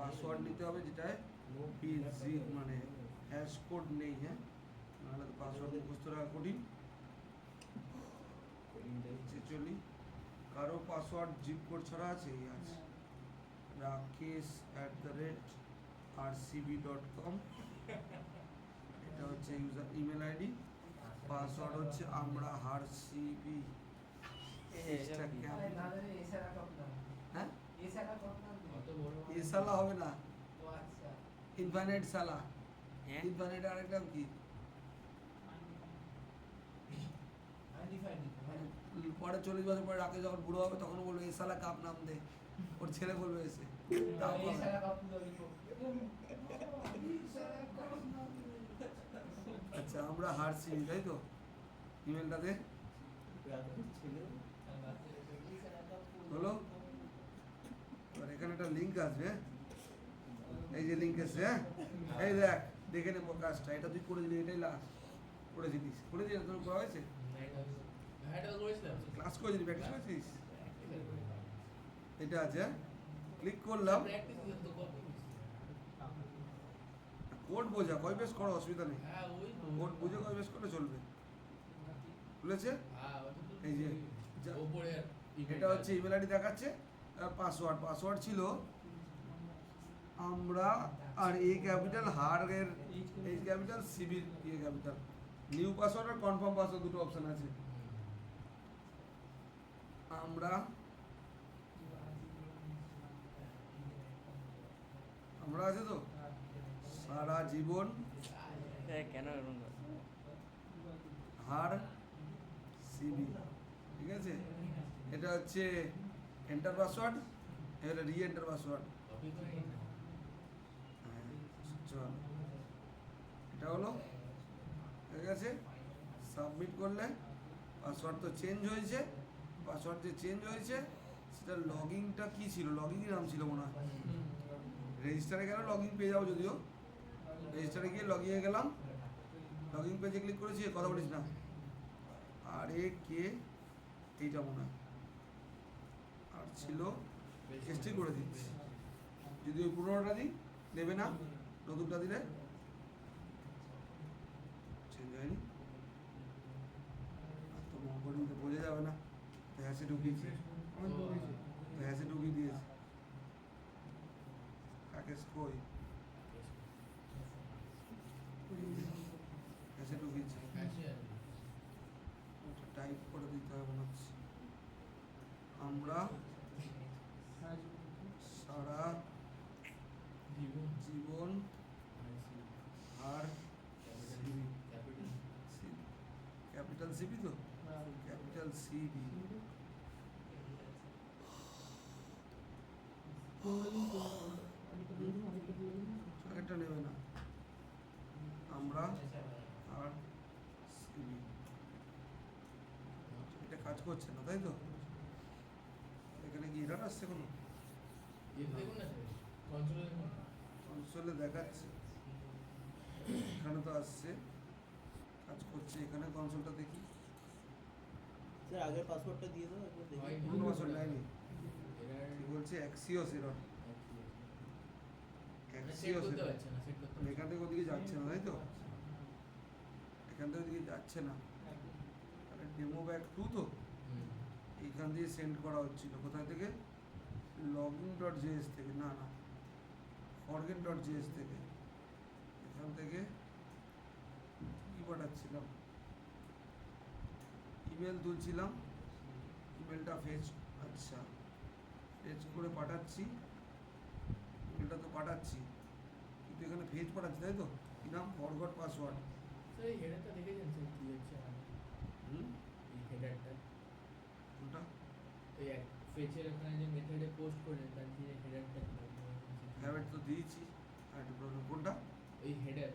Password নিতে হবে যেটায় পিজি মানে হ্যাশ কোড নেই, হ্যাঁ, নাহলে তো পাসওয়ার্ড মুখস্থ রাখা কঠিন। চলি, কারো পাসওয়ার্ড জিপ কোড ছাড়া আছে? আছে, rakesh@rcb.com, এটা হচ্ছে ইউজার ইমেল আইডি। পাসওয়ার্ড হচ্ছে আমরা হারসিবি। হ্যাঁ, এ সালা হবে না, ইনফাইনাইট সালা। ইনফাইনাইট আরেকটা কি? পরে 40 বছর পরে রাকে যখন বুড়ো হবে তখন বলবে এ সালা কাপ নাম দে, ওর ছেলে বলবে এসে। আচ্ছা, আমরা হারছি, তাই তো? ইমেলটা দে, হলো। আর এখানে একটা লিঙ্ক আসবে, এই যে লিঙ্ক এসে, হ্যাঁ, এই দেখ, দেখে নেবো কাজটা। এটা তুই করে দিলি, এটাই লাস্ট করেছিলিস, করে দিলি, তোর করা হয়েছে? ক্লাস করেছিলি, প্র্যাকটিস করেছিস? এটা আছে, ক্লিক করলাম, কোড বোঝা, কয় পেজ করো, অসুবিধা নেই, কোড বুঝে কয় পেজ করলে চলবে। খুলেছে, এই যে এটা হচ্ছে ইমেল আইডি দেখাচ্ছে, আর পাসওয়ার্ড ছিল আমরা, আর এ ক্যাপিটাল, হারের এই ক্যাপিটাল, সিবির এ ক্যাপিটাল। নিউ পাসওয়ার্ড আর কনফার্ম পাসওয়ার্ড দুটো অপশন আছে। আমরা আছে তো, সারা জীবন কেন হার সিবি, ঠিক আছে। এটা হচ্ছে এন্টার পাসওয়ার্ড, এটা রি এন্টার পাসওয়ার্ড। চল, এটা হলো, ঠিক আছে। সাবমিট করলে পাসওয়ার্ড তো চেঞ্জ হয়েছে। পাসওয়ার্ড যে চেঞ্জ হয়েছে সেটা লগইনটা কী ছিল, লগইনই নাম ছিল মনে হয়। রেজিস্টারে গেলে লগইন পেয়ে যাবো, যদিও রেজিস্টারে গিয়ে লগইনে গেলাম, লগইন পেজে ক্লিক করেছি, কথা বলিস না। আর এ কে এইটা মনে হয় আর ছিল, এসটি করে দিচ্ছি। যদি ওই পুরোনোটা দিই নেবে না, নতুনটা দিলে চেঞ্জ হয়নি, তো মঙ্গল তো বোঝা যাবে না, তো হ্যাসে ঢুকিয়েছি, তো হ্যাসে ঢুকিয়ে দিয়েছি। কাকেশ কই, হ্যাসে ঢুকিয়েছি, টাইপ করে দিতে হবে মনে হচ্ছে। আমরা সারা জীবন আর ক্যাপিটাল সিবি, তো ক্যাপিটাল সিবি, আগেরটা নেবে না, আমরা আর সিবি। এটা কাজ করছে না, তাই তো? এখানে কি এরর আসছে কোনো? কনসোলে দেখাচ্ছে, এখানে তো আসছে, কাজ করছে। এখানে কনসোলটা দেখি, স্যার আগের পাসওয়ার্ডটা দিয়ে দাও, কোনো পাসওয়ার্ড নেয়নি, কি বলছে? Axios error, Axios error. এখান থেকে ওদিকে যাচ্ছে না, তাই তো? এখান থেকে ওদিকে যাচ্ছে না, তাহলে ডেমো ব্যাক 2 তো এইখান দিয়ে সেন্ড করা হচ্ছিল। কোথায় থেকে? login.js থেকে, না না, forget.js থেকে। এখান থেকে কি পাঠাচ্ছিলাম, ইমেল তুলছিলাম, ইমেলটা ফেচ, আচ্ছা ফেচ করে পাঠাচ্ছি, ইমেলটা তো পাঠাচ্ছি, কিন্তু এখানে ফেচ পাঠাচ্ছি, তাই তো? কি নাম? Forgot password. স্যার এই হেডারটা দেখেছেন স্যার কি হচ্ছে এই হেডারটা, কোনটা? এই ফেচের ওখানে যে মেথডে পোস্ট করে তার যে হেডারটা, হ্যাঁ তো দিয়েছি, আর একটা প্রবলেম কোনটা? এই হেডার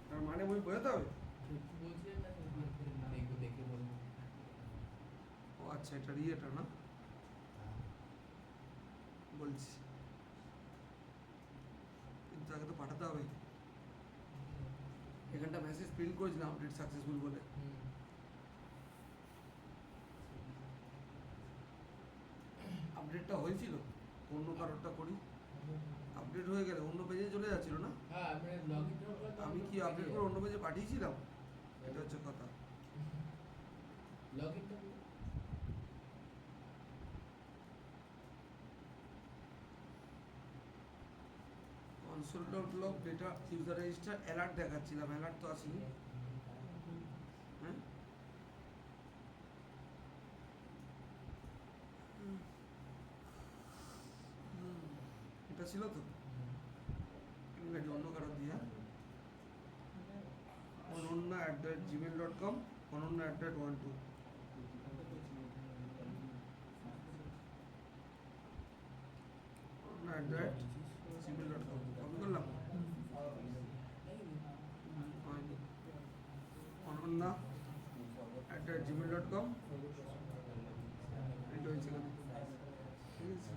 তার মানে বই বোঝাতে হবে। কি বলছিলেন না, দেখবো দেখে বলবো। ও আচ্ছা, এটা এটা না, বলছি, কিন্তু আগে তো পাঠাতে হবে। এখানটা মেসেজ প্রিন্ট করেছিলাম আপডেট সাকসেসফুল বলে, আপডেটটা হয়েছিল, অন্য কারোরটা করি। আপডেট হয়ে গেলে অন্য পেজে চলে যাচ্ছিল না? হ্যাঁ মানে লগ ইন করলে তো আমি কি আপডেট করে অন্য পেজে পাঠিয়েছিলাম? এটা হচ্ছে কথা। লগ ইনটা console.log data user register alert দেখাচ্ছিলাম, alert তো আসেনি। হ্যাঁ এটা ছিল তো এটা অন্য কারো দিয়ে ononna@gmail.com ononna@12 ononna@gmail.com কপি করলাম হয়নি ononna@gmail.com এটা হয়েছে কেন ঠিক আছে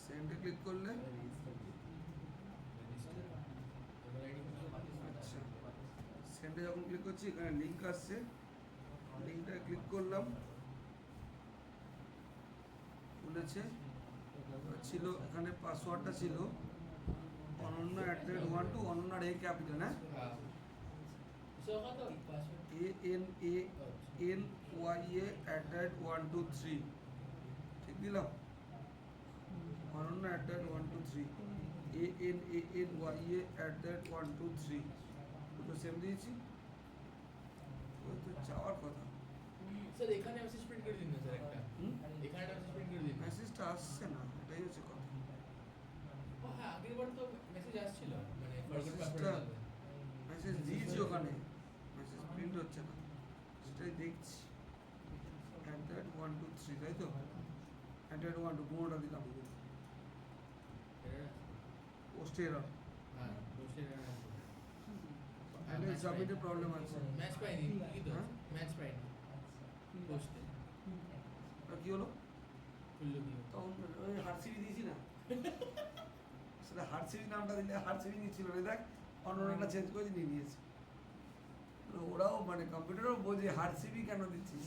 সেন্ডে ক্লিক করলে আচ্ছা সেন্ডে যখন ক্লিক করছি এখানে লিঙ্ক আসছে লিঙ্কটা ক্লিক করলাম খুলেছে ছিল এখানে পাসওয়ার্ডটা ছিল ononna@12 অনন্যার এ ক্যাপিটাল হ্যাঁ সো কত পাসওয়ার্ড ANANYA@123 ঠিক দিলাম ononna@123 ANANYA@123 দুটো সেম দিয়েছি ওই তো যাওয়ার কথা স্যার এখানে মেসেজ প্রিন্ট করে দিন না স্যার একটা এখানে একটা মেসেজ প্রিন্ট করে দিন মেসেজটা আসছে না এটাই হচ্ছে কথা ও হ্যাঁ আগের বার তো মেসেজ আসছিল মানে ফরগট মেসেজটা পাসওয়ার্ড মেসেজ দিয়েছি ওখানে মেসেজ প্রিন্ট হচ্ছে না সেটাই দেখছি @123 তাই তো @12 পুরোটা দিলাম পোস্টে এরর হ্যাঁ বসে হ্যান্ডেল সাবমিটে প্রবলেম আছে ম্যাচ পাইনি কি তো হ্যাঁ? ম্যাচ পাইনি পোস্টে আর কি হলো খুললো কি তখন ওই হারসিবি দিয়েছি না সেটা হারসিবি নামটা দিলে হারসিবি নিচ্ছিল না দেখ অন্যটা চেঞ্জ করে নিয়ে নিয়েছে মানে ওরাও মানে কম্পিউটারও বোঝে হারসিবি কেন দিচ্ছিস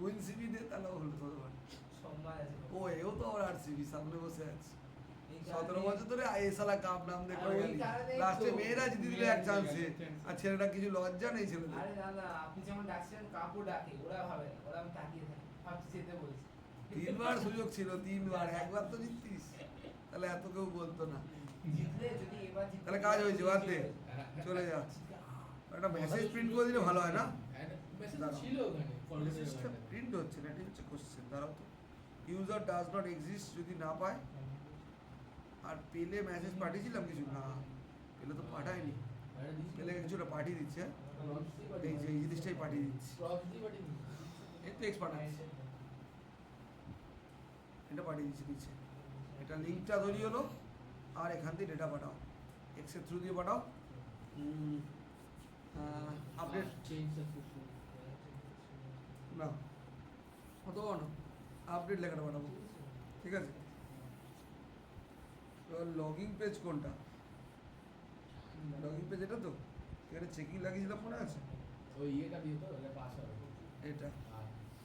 উইন সিবি দে তাহলে হলো তোর সম্মান আছে ও এও তো আবার আরসিবি সামনে বসে আছে 17 বছর ধরে আইএসএল কাপ নাম দিয়ে করে গেলি লাস্টে মেয়েরা জিতে দিল এক চান্সে আর ছেলেটা কিছু লজ্জা নেই ছেলেদের আরে দাদা আপনি যেমন ডাকছেন কাপও ডাকে ওরা ভাবে না ওরা আমি তাকিয়ে থাকি ভাবছি যেতে বলছি তিনবার সুযোগ ছিল তিনবার একবার তো জিততিস তাহলে এত কেউ বলতো না জিতলে যদি এবার জিততে তাহলে কাজ হয়েছে বাদ দে চলে যা একটা মেসেজ প্রিন্ট করে দিলে ভালো হয় না মেসেজ দাঁড়াও। ছিল ওখানে মেসেজটা ফরগট প্রিন্ট হচ্ছে না এটাই হচ্ছে কোশ্চেন দাঁড়াও তো ইউজার ডাজ নট এক্সিস্ট যদি না পায় আর পেলে মেসেজ পাঠিয়েছিলাম কিছু না পেলে তো পাঠায়নি পেলে কিছুটা পাঠিয়ে দিচ্ছে হ্যাঁ? এই যে এই জিনিসটাই পাঠিয়ে দিচ্ছি প্রক্সি বাটি এই তো এক্স পাঠাচ্ছি এটা পাঠিয়ে দিচ্ছি নিচে এটা লিঙ্কটা তৈরি হলো আর এখান থেকে ডেটা পাঠাও এক্সের থ্রু দিয়ে পাঠাও আপডেট চেঞ্জ সাকসেসফুল না অথবা না আপডেট লেখাটা পাঠাবো ঠিক আছে এবার লগিং পেজ কোনটা লগিং পেজ এটা তো এখানে চেকিং লাগিয়েছিলাম মনে আছে ওই ইয়েটা দিয়ে তো এটা পাস হবে এটা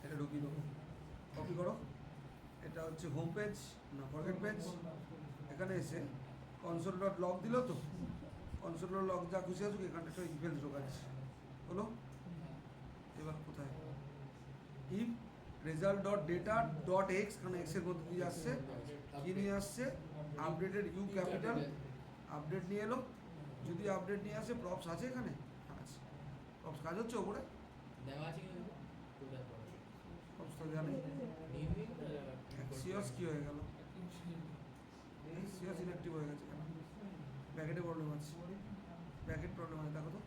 এটা ঢুকিয়ে দেবো কপি করো এটা হচ্ছে হোম পেজ না ফরগেট পেজ এখানে এসে console.log দিল তো console.log যা খুশি আসুক এখানটা একটা ইমেল ঢোকাচ্ছি হলো এবার কোথায় ইফ result.data.x কারণ x এর মধ্যে দিয়ে আসছে কি নিয়ে আসছে আপডেটেড ইউ ক্যাপিটাল আপডেট নিয়ে এলো যদি আপডেট নিয়ে আসে প্রপস আছে এখানে আছে প্রপস কাজ হচ্ছে ওপরে দেওয়া আছে কি কোথায় পড়ে প্রপস তো জানি সিওস কি হয়ে গেল সিওস ইনঅ্যাক্টিভ হয়ে গেছে কেন প্যাকেটে প্রবলেম আছে প্যাকেট প্রবলেম আছে দেখো তো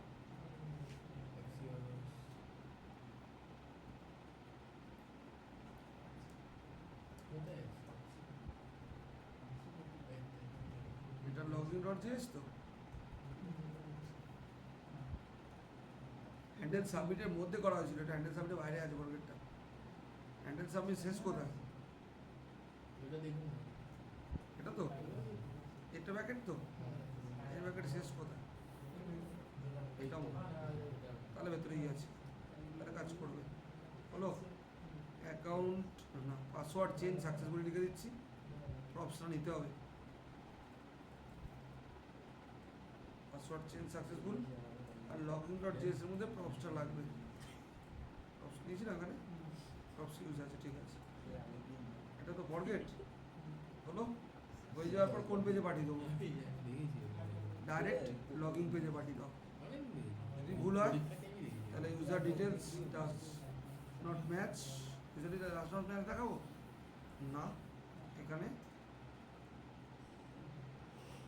এটা login.js তো হ্যান্ডেল সাবমিটের মধ্যে করা হয়েছিল এটা হ্যান্ডেল সাবমিটের বাইরে আছে ফরগেটটা হ্যান্ডেল সাবমিট শেষ কোথায় এটা দেখুন এটা তো এটা প্যাকেট তো এই প্যাকেট শেষ কোথায় এটা তাহলে ভেতরেই আছে তাহলে কাজ করবে হলো অ্যাকাউন্ট না পাসওয়ার্ড চেঞ্জ সাকসেসফুলি লিখে দিচ্ছি প্রপসটা নিতে হবে। পাসওয়ার্ড চেঞ্জ সাকসেসফুল আর লগইন ডট জেএস এর মধ্যে প্রপসটা লাগবে। প্রপস নিয়েছি না এখানে, প্রপস ইউজ আছে, ঠিক আছে। এটা তো ফরগেট হলো, হয়ে যাওয়ার পর কোন পেজে পাঠিয়ে দেবো? ডাইরেক্ট লগইন পেজে পাঠিয়ে দাও। যদি ভুল হয় তাহলে user details does not match, user details does not match দেখাবো না। এখানে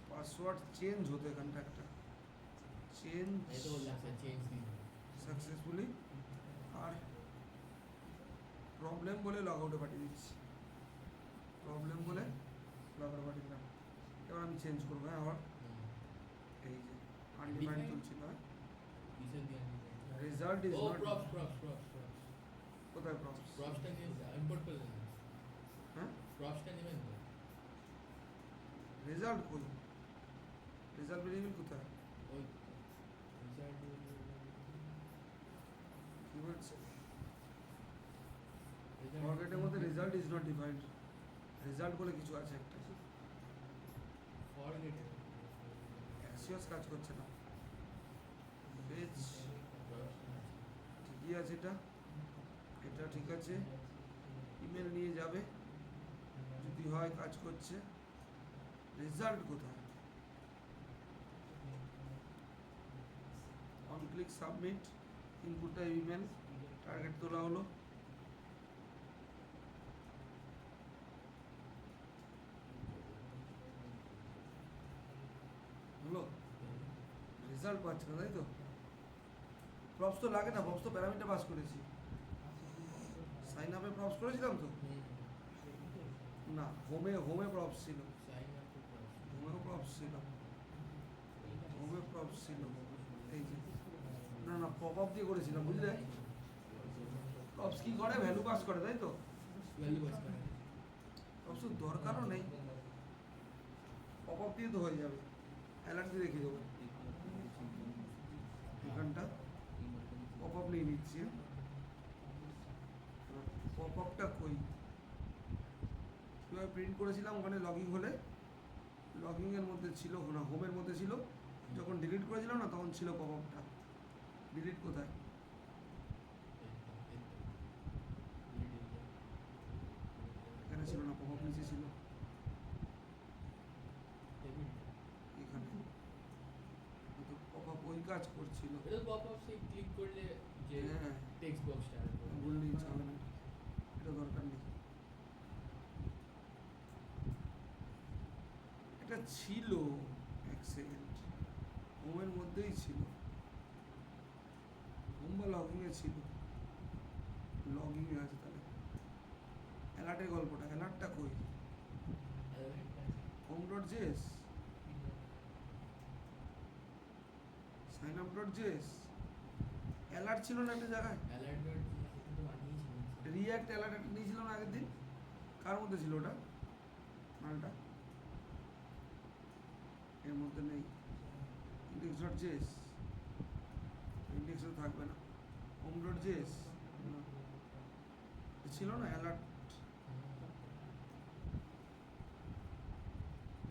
পাসওয়ার্ড চেঞ্জ হতো, এখানটা একটা চেঞ্জ সাকসেসফুলি আর প্রবলেম বলে লগ আউটে পাঠিয়ে দিচ্ছি, প্রবলেম বলে লগ আউটে পাঠিয়ে দিলাম। এবার আমি চেঞ্জ করবো, হ্যাঁ আবার এই যে আনডিফাইন্ড চলছিল, রেজাল্ট ইজ নট, কোথায় প্রপস? হ্যাঁ রেজাল্ট কই, রেজাল্ট ভেরিয়েবল কোথায়, কি বলছে? ফরগেটের মধ্যে result is not defined, result বলে কিছু আছে একটা, অ্যাক্সিওস কাজ করছে না। পেজ ঠিকই আছে, এটা এটা ঠিক আছে, ইমেল নিয়ে যাবে যদি হয়, কাজ করছে। রেজাল্ট কোথায়? অন ক্লিক সাবমিট, ইনপুটটা ইমেল, টার্গেট তোলা হলো, হলো রেজাল্ট পাচ্ছে না, তাই তো? প্রপস তো লাগে না, প্রপস তো প্যারামিটার পাস করেছি, সাইন আপে প্রপস করেছিলাম তো না, হোমে প্রপস ছিল, হোমেও প্রপস ছিল, হোমে প্রপস ছিল, এই যে না না পপ আপ দিয়ে করেছিলাম, বুঝলে? প্রপস কি করে, ভ্যালু পাস করে, তাই তো? প্রপস দরকারও নেই, পপ আপ দিয়ে তো হয়ে যাবে, অ্যালার্ট দিয়ে দেখিয়ে দেবো। এখানটা পপ আপ নিয়ে নিচ্ছি, পপ আপটা কই, কীভাবে প্রিন্ট করেছিলাম? ওখানে লগইন হলে লগইনের মধ্যে ছিল না, হোমের মধ্যে ছিল, যখন ডিলিট করেছিলাম না তখন ছিল পপ আপটা। ডিলিট কোথায়? এখানে ছিল না, পপ আপ নিচে ছিল, এখানে পপ আপ ওই কাজ করছিল। ক্লিক করলে যে হ্যাঁ টেক্সট বক্সটা বললেই হবে না, এটা দরকার নেই। এটা ছিল, এক সেকেন্ড, হোমের মধ্যেই ছিল, হোম বা লগইনে ছিল, লগইনে আছে তাহলে। অ্যালার্টের গল্পটা, অ্যালার্টটা কই? Home dot JS, sign up dot JS, alert ছিল না একটা জায়গায়, রিঅ্যাক্ট অ্যালার্ট একটা নিয়েছিল না আগের দিন, কার মধ্যে ছিল ওটা মালটা? এর মধ্যে নেই। ইন্ডেক্স ডট জেএস, ইন্ডেক্সে থাকবে না। হোম ডট জেএস ছিল না, অ্যালার্ট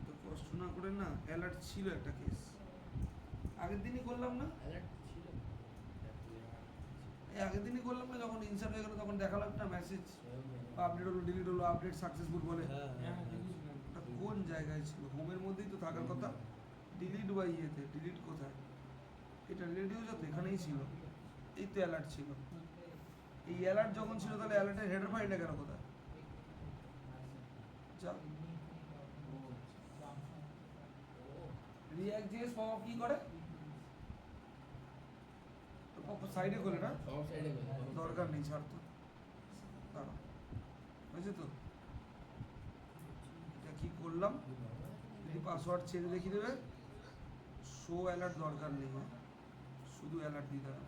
তো কষ্ট না করে না, অ্যালার্ট ছিল একটা কেস, আগের দিনই করলাম না, এই আগের দিনই করলাম না, যখন ইনসার্ট হয়ে গেলো তখন দেখালো একটা মেসেজ, আপডেট হলো, ডিলিট হলো, আপডেট সাকসেসফুল বলে। ওটা কোন জায়গায় ছিল? হোমের মধ্যেই তো থাকার কথা, ডিলিট বা ইয়েতে, ডিলিট কোথায়? এটা ডিলিট ইউজ হতো, এখানেই ছিল, এই তো অ্যালার্ট ছিল। এই অ্যালার্ট যখন ছিল তাহলে অ্যালার্টের হেডার ফাইলটা কেন কোথায়? যা রিঅ্যাক্ট জেএস পপ আপ কি করে? সাইডে খোলে না, দরকার নেই, ছাড় তো, দাঁড়া, হয়েছে তো? এটা কি করলাম, যদি পাসওয়ার্ড চেঞ্জ দেখিয়ে দেবে, শো অ্যালার্ট দরকার নেই, হ্যাঁ শুধু অ্যালার্ট দিয়ে দেবে,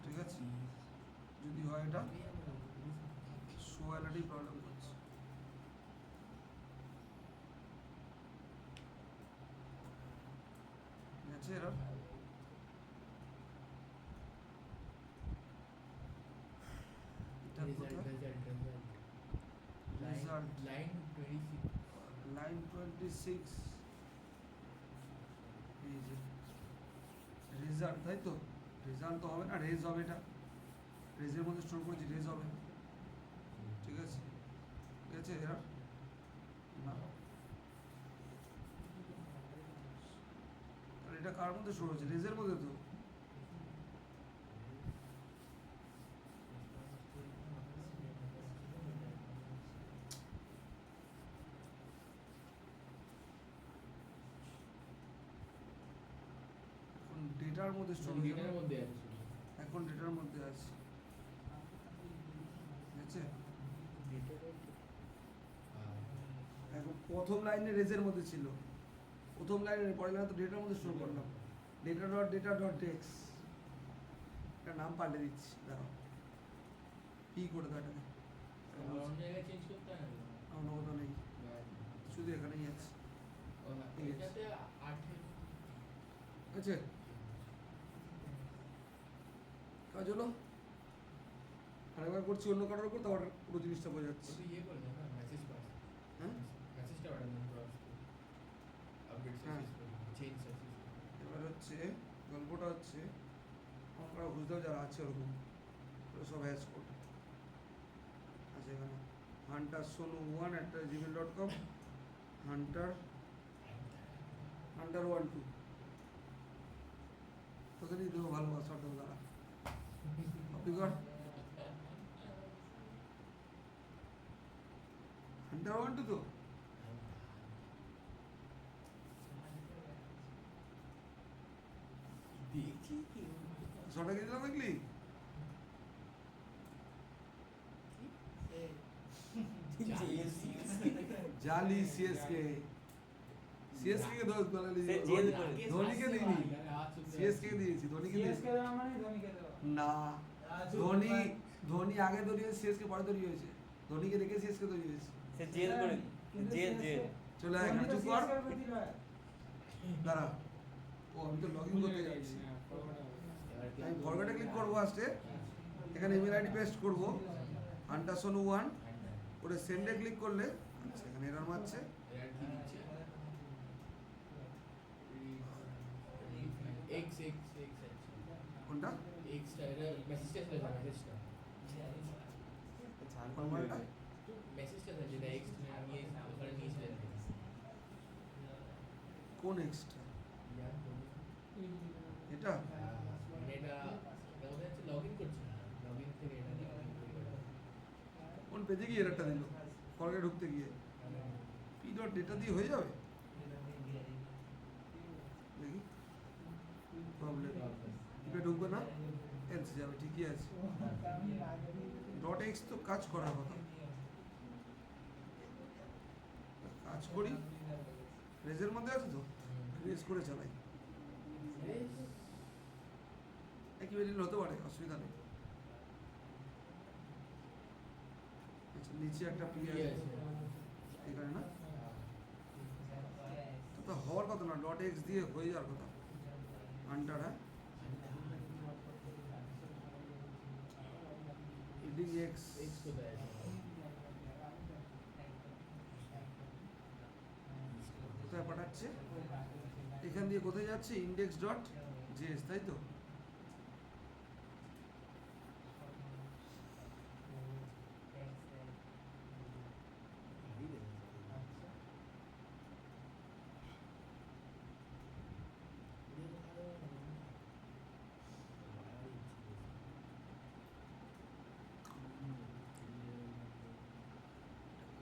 ঠিক আছে? যদি হয় এটা শো অ্যালার্টই প্রবলেম করছে। ঠিক আছে, এরা এটা কোথায়? রেজাল্ট লাইন 26 লাইন 26 এই যে রেজাল্ট, তাই তো? রেজাল্ট তো হবে না, রেজ হবে, এটা রেজের মধ্যে স্টোর করেছি, রেজ হবে। ঠিক আছে, ঠিক আছে, এরা না, আর এটা কার মধ্যে স্টোর হচ্ছে? রেজের মধ্যে তো। এখন ডেটার মধ্যে স্টোর হচ্ছে এটার না? মধ্যে আছে শুধু। এখন ডেটার মধ্যে আছে, ঠিক আছে। এখন প্রথম লাইনে রেজের মধ্যে ছিল, প্রথম লাইনের পরের লাইনে তো ডেটার মধ্যে স্টোর করলাম, ডেটা ডট টেক্স, একটা নাম পাল্টে দিচ্ছি, দাঁড়াও, পি করে দাও এটাকে, অন্য জায়গায় চেঞ্জ করতে হয় না? আমার কথা নেই, শুধু এখানেই আছে, ও না, এটাতে 8 ঠিক আছে। কাজ হলো, আরেকবার করছি অন্য কারোর উপর, তারপর পুরো জিনিসটা বোঝা যাচ্ছে। ওটা ইয়ে করে দেন না, মেসেজ পাস। হ্যাঁ, মেসেজটা পাঠান দেন ক্রস আপডেট হ্যাঁ। Change success. এবার হচ্ছে গল্পটা হচ্ছে, আমরা বুঝতে হবে যারা আছে ওরকম ওরা সব হ্যাশ করবে। আচ্ছা, এখানে huntersonu1@gmail.com, hunter12, তোকে দিয়ে দেবো ভালো পাসওয়ার্ড দেবো, দাঁড়া, কপি কর, hunter12 তো। দেখি কি ছটা কি দিলাম দেখলি? জালি সিএসকে, সিএসকে কে দোষ বলালি, সে জেদ করে। ধোনিকে দিইনি, সিএসকে দিয়েছি, ধোনিকে দিয়েছি সিএসকে দেওয়া মানে ধোনিকে দেওয়া। না। ধোনি আগে তৈরি হয়েছে, সিএসকে পরে তৈরি হয়েছে, ধোনিকে দেখে সিএসকে তৈরি হয়েছে। সে জেদ করে, কিন্তু জেদ CSK জেদ চলে আয় এখানে, ধোনি তো চুপ কর, CSK র প্রতি লয়। দাঁড়া, ও আমি তো লগ ইন করতে যাচ্ছি, আমি ফরম্যাটে ক্লিক করবো, ফার্স্টে এখানে ইমেল আইডি পেস্ট করবো, huntersonu1 করে সেন্ডে ক্লিক করলে, আচ্ছা এখানে এরর মারছে, এর কি দিচ্ছে এক্স এক্স এক্স কোনটা এক্সটা এর মেসেজটা ছিল না, মেসেজটা ফরম্যাটটা, মেসেজটা ছিল যেটা এক্স নিয়ে ওখানে নিয়েছিলেন। কোন এক্সট্রা, এটা মানে এটা মনে হচ্ছে লগ ইন করছে, লগ ইন থেকে এটা নিয়ে login করে। কোন পেজে গিয়ে এররটা দিল, ফরকে ঢুকতে গিয়ে পি ডট ডেটা দিয়ে হয়ে যাবে, দেখি প্রবলেম, এটা ঢুকবে না, এলসে যাবে, ঠিকই আছে, ডট এক্স তো কাজ করার কথা, কাজ করি, রেজের মধ্যে আছে তো, রেজ করে চালাই, একই ভ্যারিয়েন্ট হতে পারে, অসুবিধা নেই। আচ্ছা, নিচে একটা পি কি আছে আছে? এখানে না, তো হওয়ার কথা না, ডট এক্স দিয়ে হয়ে যাওয়ার কথা, হান্টার, হ্যাঁ, ইডিং এক্স, এক্স কোথায় আছে? কোথায় পাঠাচ্ছে, এখান দিয়ে কোথায় যাচ্ছে, ইন্ডেক্স ডট জেএস, তাই তো?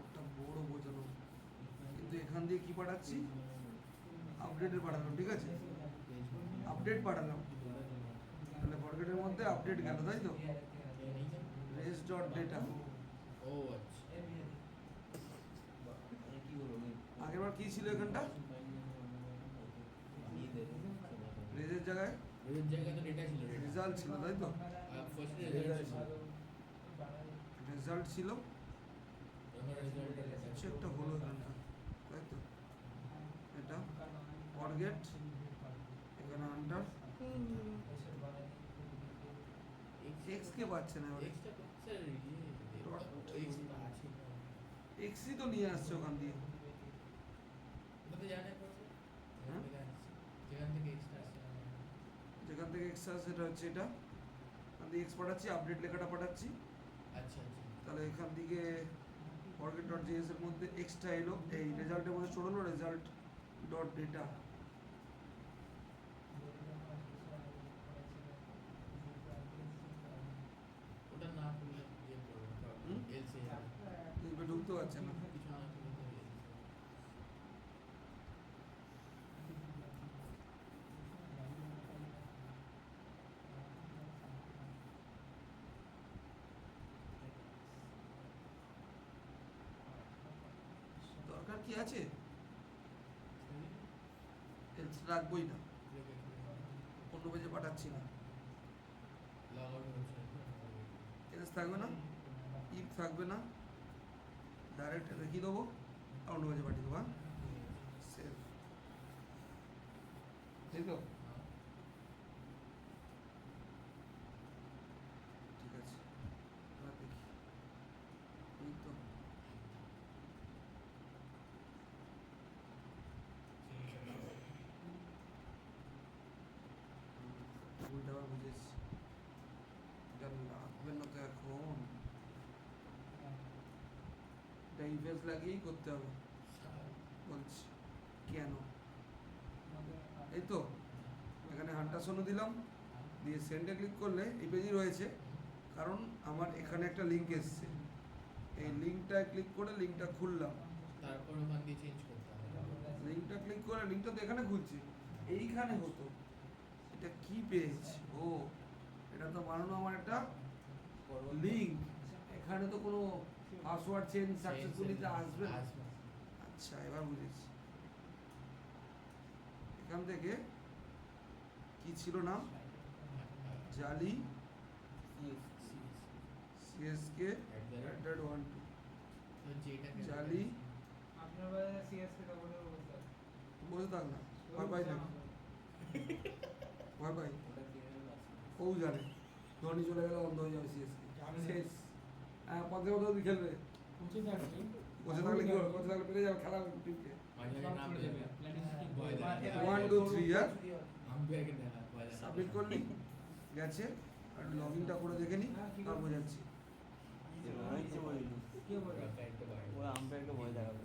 ওটা বড় বোঝানো, কিন্তু এখান দিয়ে কি পাঠাচ্ছি, আপডেটে পাঠালাম, ঠিক আছে, আপডেট পাঠালাম, তাহলে ফরগেটের মধ্যে আপডেট গেল, তাই তো, রেস ডট ডেটা, ও আচ্ছা, কি বলবো আগেরবার কি ছিল এখানটা, রেজের জায়গায় এর জায়গায় তো ডেটা ছিল, ডেটা রেজাল্ট ছিল, তাই তো, ফার্স্ট রেজাল্ট ছিল, রেজাল্ট ছিল, এখন রেজাল্ট কিছু একটা হলো এখানটা, তাই তো, এটা ফরগেট, এখানে আন্ডার এক্স কে পাচ্ছে না এবারে, এক্সটা স্যার Dot. এক্স আছে এক্সি তো নিয়ে আসছে ওখান দিয়ে। ওটা তো জানে করছে হ্যাঁ? যেখান থেকে এক্সট্রা আসছে যেখান থেকে এক্স আসছে সেটা হচ্ছে এটা, এখান থেকে এক্স পাঠাচ্ছি, আপডেট লেখাটা পাঠাচ্ছি, আচ্ছা আচ্ছা তাহলে এখান থেকে ফরগেট ডট জিএস এর মধ্যে এক্সট্রা এলো, এই রেজাল্টের মধ্যে চলে এলো রেজাল্ট ডট ডেটা। ওটা না করলে ইয়ে করবো হুম? এলসি ঢুকতে পারছে না। কিছু না করলে তো LCS দরকার কি আছে, এলস রাখবোই না, অন্য পেজে পাঠাচ্ছি না, লগ আউট হচ্ছে এলস থাকবে না, ইফ থাকবে না, ডাইরেক্ট রেখে দেবো আর অন্য পেজে পাঠিয়ে দেবো। হ্যাঁ সেভ, তাই তো ঠিক আছে, এবার দেখি এই তো ভুলটা আবার বুঝেছি, এটা লাগবে না তো এখন, এটা ইভেন্টস লাগিয়েই করতে হবে বলছি। কেন, এই তো এখানে হান্টাসনও দিলাম, দিয়ে সেন্ডে ক্লিক করলে এই পেজই রয়েছে, কারণ আমার এখানে একটা লিঙ্ক এসছে, এই লিঙ্কটায় ক্লিক করে লিঙ্কটা খুললাম, তারপর ওখান দিয়ে চেঞ্জ করতে হবে লিঙ্কটা ক্লিক করে লিঙ্কটা তো এখানে খুলছি, এইখানে হতো, এটা কি পেজ, ও এটা তো বানানো আমার একটা লিঙ্ক, এখানে তো কোনো পাসওয়ার্ড চেঞ্জ সাকসেসফুলি আসবে না। আচ্ছা এবার বুঝেছি, এখান থেকে কি ছিল নাম, জালি সিএসকে @12 জালি, আপনার বাজারে সিএসকে ডবল অবস্থা বসে থাক না, ভয় পাই না, ভয় পাই, ওটা কিভাবে আসবে? ও জানে ধোনি চলে গেলে বন্ধ হয়ে যাবে সিএসকে শেষ। হ্যাঁ পঞ্চে কত অবধি খেলবে, বুঝে থাকছি বসে থাকলে কি হবে, বসে থাকলে পেরে যাবে খেলা টিমকে। মাঝে মাঝে নাম দেবে ভয় দেবে 1 2 3 হ্যাঁ আম্পায়ারকে দেখা ভয় দেবে সাবমিট করলি গেছে, আর লগ ইনটা করে দেখে নি আর বোঝাচ্ছি। আমি কিছু বলিনি। আম্পায়ারকে ভয় ও আম্পায়ারকে ভয় দেখাবে।